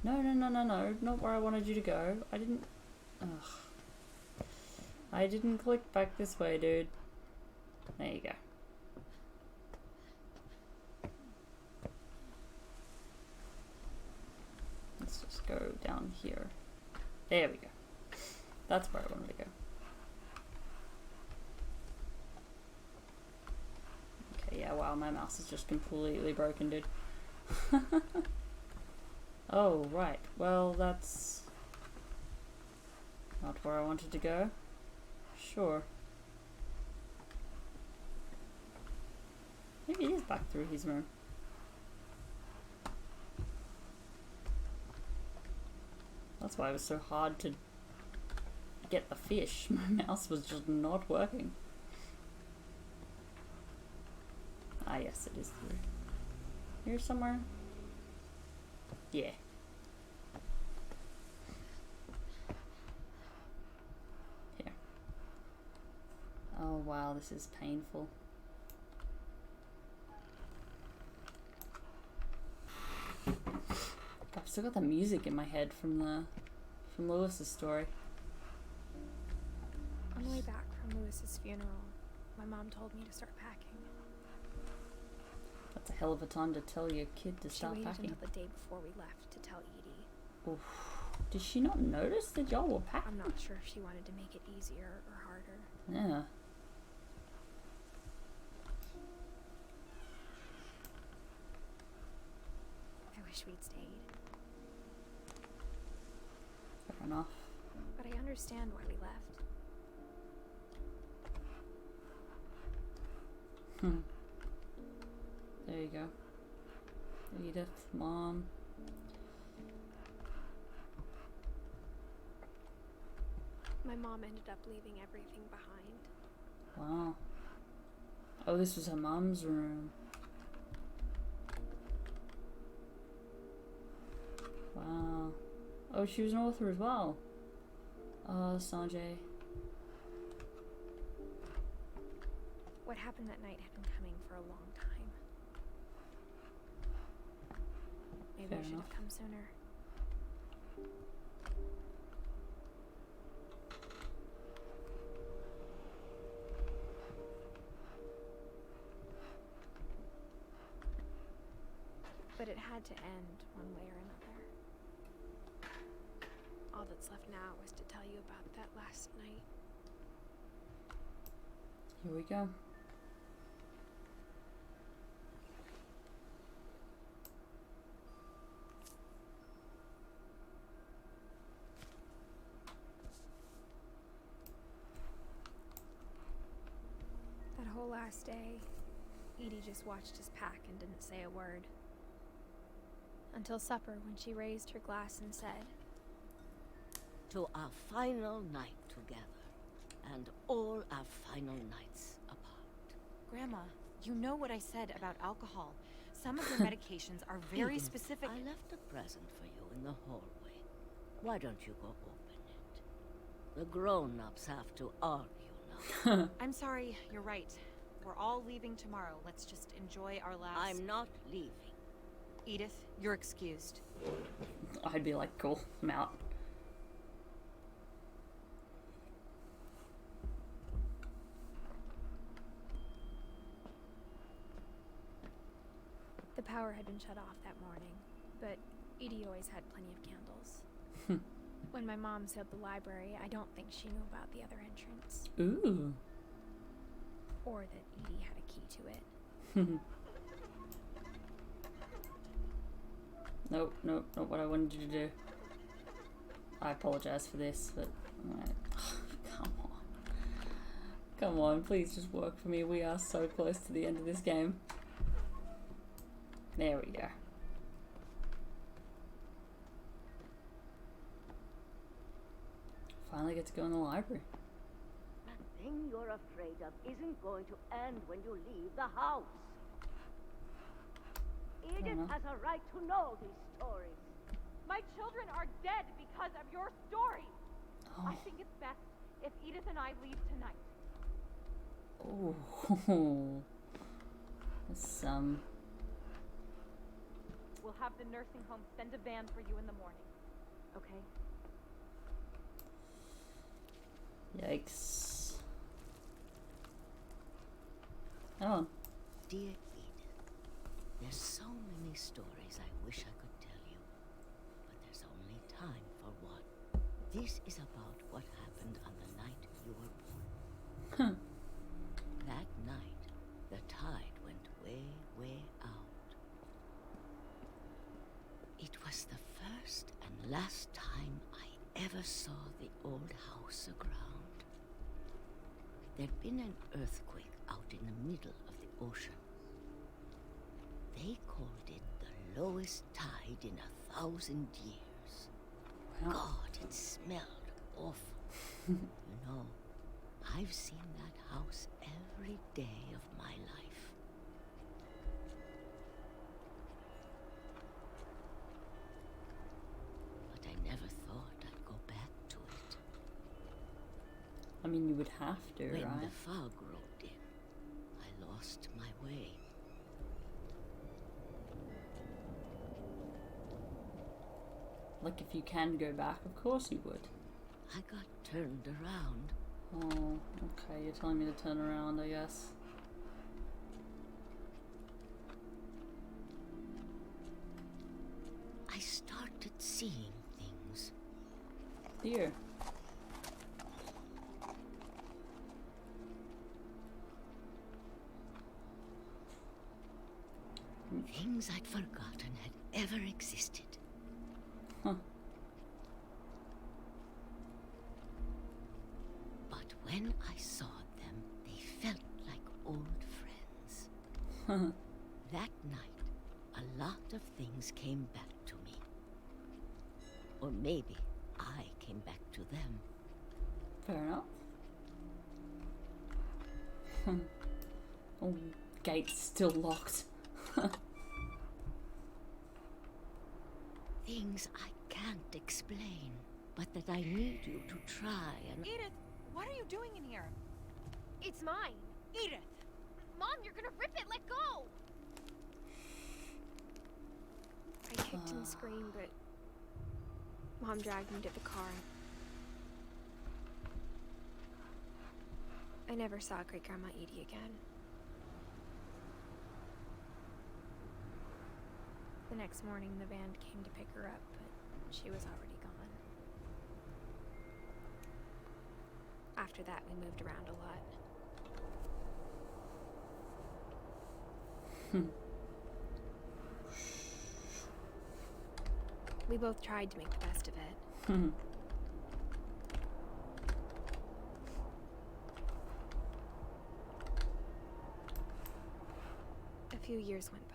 No, not where I wanted you to go. I didn't... Ugh. I didn't click back this way, dude. There you go. Let's just go down here. There we go. That's where I wanted to go. Okay, yeah, wow, my mouse is just completely broken, dude. Oh, right. Well, that's not where I wanted to go. Sure. Maybe it is back through his room. That's why it was so hard to get the fish. My mouse was just not working. Ah, yes, it is through here somewhere. Yeah. Here. Oh wow, this is painful. I've still got the music in my head from Lewis's story. On the way back from Lewis's funeral, my mom told me to start packing. That's a hell of a time to tell your kid to start She packing. waited until the day before we left to tell Edie. Oof. Did she not notice that y'all were packing? I'm not sure if she wanted to make it easier or harder. Yeah. I wish we'd stayed. Fair enough. But I understand why we left. There you go. Edith, Mom. My mom ended up leaving everything behind. Wow. Oh, this was her mom's room. Wow. Oh, she was an author as well. Sanjay. What happened that night had been coming for a long time. Maybe Fair I should enough. have come sooner. But it had to end one way or another. All that's left now is to tell you about that last night. Here we go. That whole last day, Edie just watched us pack and didn't say a word. Until supper, when she raised her glass and said, "To our final night together, and all our final nights apart." Grandma, you know what I said about alcohol. Some of your medications are very Edith, specific. I left a present for you in the hallway. Why don't you go open it? The grown-ups have to argue alone. I'm sorry, you're right. We're all leaving tomorrow. Let's just enjoy our last... I'm not leaving. Edith, you're excused. I'd be like, cool, I'm out. The power had been shut off that morning, but Edie always had plenty of candles. When my mom sealed the library, I don't think she knew about the other entrance. Ooh. Or that Edie had a key to it. Nope, nope, not what I wanted you to do. I apologize for this, but come on. Come on, please just work for me. We are so close to the end of this game. There we go. Finally get to go in the library. The thing you're afraid of isn't going to end when you leave the house. Edith has a right to know these stories. My children are dead because of your story. Oh. I think it's best if Edith and I leave tonight. Oh. That's We'll have the nursing home send a van for you in the morning. Okay? Yikes. Oh. Dear Edith, there's so many stories I wish I could tell you, but there's only time for one. This is about what happened on the night you were born. That night, the tide went way, way out. It was the first and last time I ever saw the old house aground. There'd been an earthquake out in the middle of the ocean. They called it the lowest tide in 1,000 years. Wow. God, it smelled awful. You know, I've seen that house every day of my life. But I never thought I'd go back to it. I mean, you would have to, When right? the fog rolled in, I lost my way. Like, if you can go back, of course you would. I got turned around. Oh, okay, you're telling me to turn around, I guess. I started seeing things. Here. Things I'd forgotten had ever existed. Huh. But when I saw them, they felt like old friends. That night, a lot of things came back to me. Or maybe I came back to them. Fair enough. Oh, gate's still locked. Things I can't explain, but that I need you to try and... Edith, what are you doing in here? It's mine. Edith! Mom, you're gonna rip it. Let go. I kicked and screamed, but Mom dragged me to the car. I never saw Great Grandma Edie again. The next morning, the van came to pick her up, but she was already gone. After that, we moved around a lot. We both tried to make the best of it. A few years went by.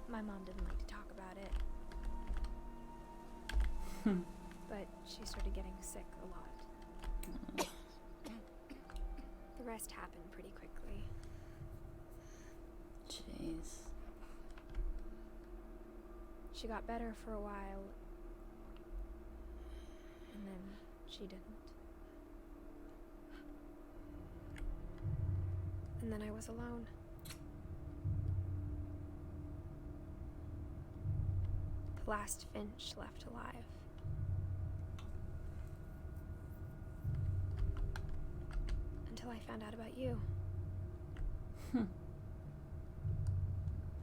My mom didn't like to talk about it. But she started getting sick a lot. The rest happened pretty quickly. Jeez. she got better for a while, and then she didn't. And then I was alone. The last Finch left alive. Until I found out about you.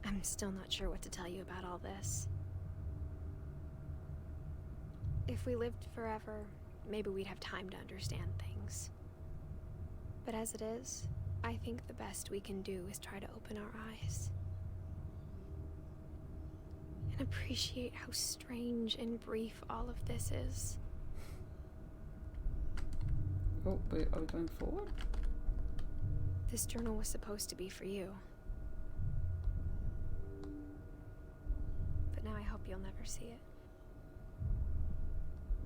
I'm still not sure what to tell you about all this. If we lived forever, maybe we'd have time to understand things. But as it is, I think the best we can do is try to open our eyes. And appreciate how strange and brief all of this is. Oh, wait, are we going forward? This journal was supposed to be for you. But now I hope you'll never see it.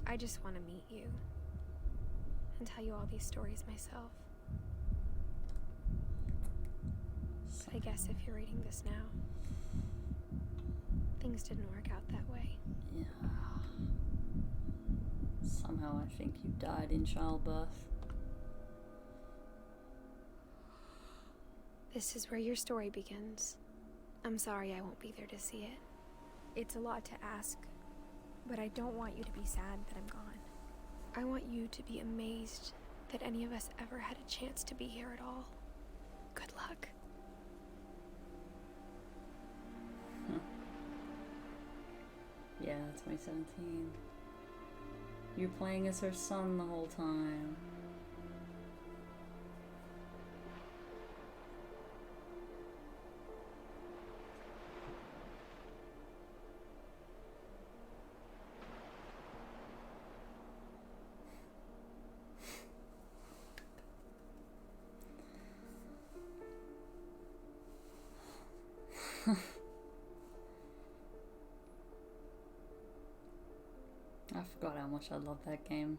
I just want to meet you and tell you all these stories myself. But I guess if you're reading this now, things didn't work out that way. Yeah. Somehow I think you died in childbirth. This is where your story begins. I'm sorry I won't be there to see it. It's a lot to ask, but I don't want you to be sad that I'm gone. I want you to be amazed that any of us ever had a chance to be here at all. Good luck. Yeah, 2017. You're playing as her son the whole time. I forgot how much I love that game.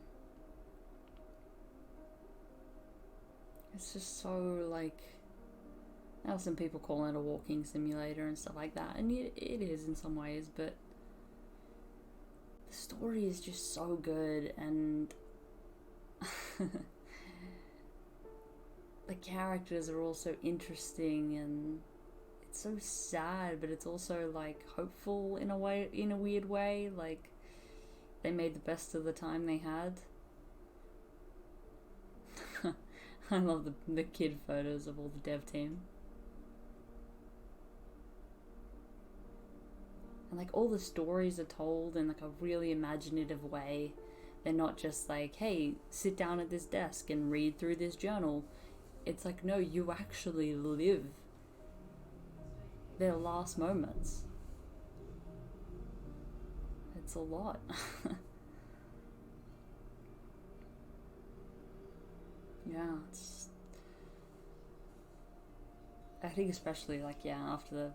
It's just so, like, now some people call it a walking simulator and stuff like that, and it is in some ways, but the story is just so good, and the characters are also interesting, and it's so sad, but it's also, like, hopeful in a way, in a weird way. Like, they made the best of the time they had. I love the kid photos of all the dev team. And, like, all the stories are told in, like, a really imaginative way. They're not just like, hey, sit down at this desk and read through this journal. It's like, no, you actually live their last moments. It's a lot. Yeah, it's... I think especially, like, yeah, after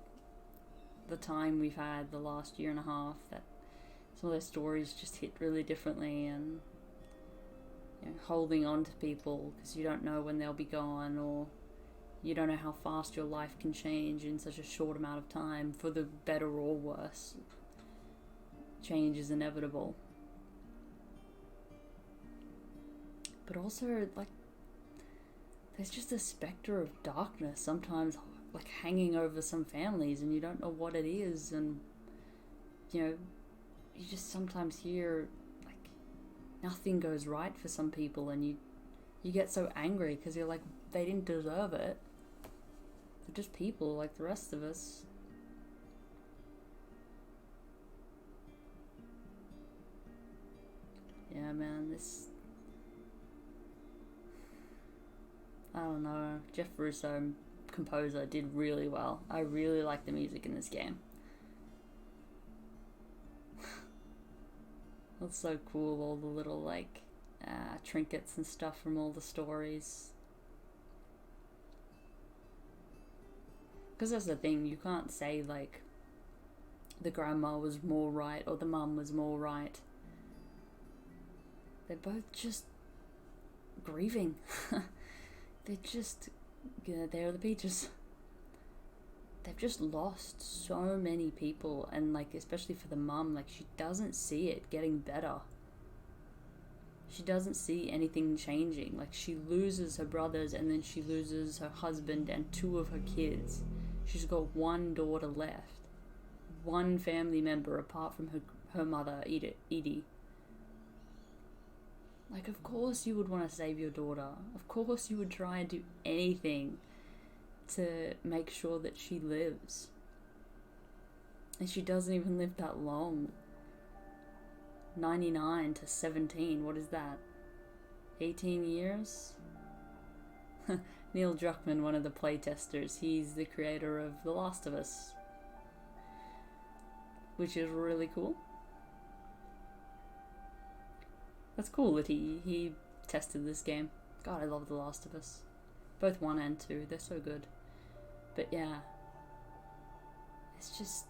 the time we've had the last year and a half, that some of those stories just hit really differently, and, you know, holding on to people because you don't know when they'll be gone, or you don't know how fast your life can change in such a short amount of time, for the better or worse. Change is inevitable. But also, like, there's just a specter of darkness sometimes, like, hanging over some families, and you don't know what it is, and, you know, you just sometimes hear, like, nothing goes right for some people, and you get so angry because you're like, they didn't deserve it. They're just people like the rest of us. Yeah, man, this... I don't know. Jeff Russo, composer, did really well. I really like the music in this game. It's so cool, all the little, like, trinkets and stuff from all the stories. Because that's the thing, you can't say, like, the grandma was more right or the mum was more right. They're both just grieving. They're just, you know, they're the peaches. they've just lost so many people, and like especially for the mum, like she doesn't see it getting better. She doesn't see anything changing. Like she loses her brothers, and then she loses her husband and 2 of her kids. She's got 1 daughter left, 1 family member apart from her mother, Edie. Like, of course you would want to save your daughter. Of course you would try and do anything to make sure that she lives. And she doesn't even live that long. 99 to 17, what is that? 18 years? Neil Druckmann, one of the playtesters, he's the creator of The Last of Us, which is really cool. That's cool that he tested this game. God, I love The Last of Us. Both 1 and 2, they're so good. But yeah, it's just,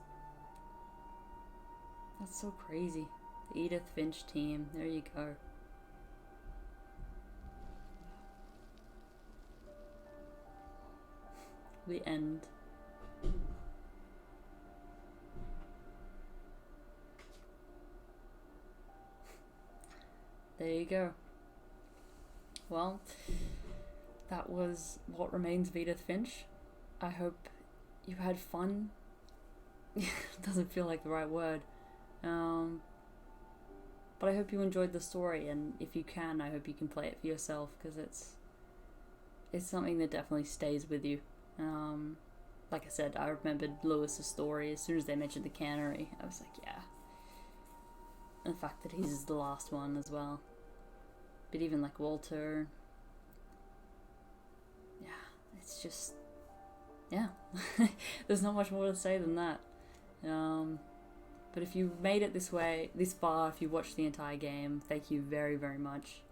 that's so crazy. The Edith Finch team, there you go. The end. There you go. Well, that was What Remains of Edith Finch. I hope you had fun. Doesn't feel like the right word. But I hope you enjoyed the story, and if you can, I hope you can play it for yourself, because it's something that definitely stays with you. Like I said, I remembered Lewis's story as soon as they mentioned the cannery. I was like, yeah. And the fact that he's the last one as well. But even like Walter, yeah, it's just, yeah. There's not much more to say than that. But if you made it this far, if you watched the entire game, thank you very, very much.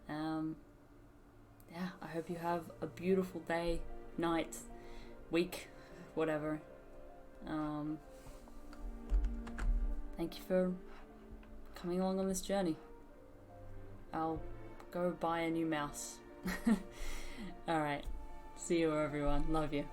Yeah, I hope you have a beautiful day, night, week, whatever. Thank you for coming along on this journey. I'll go buy a new mouse. Alright, see you everyone, love you.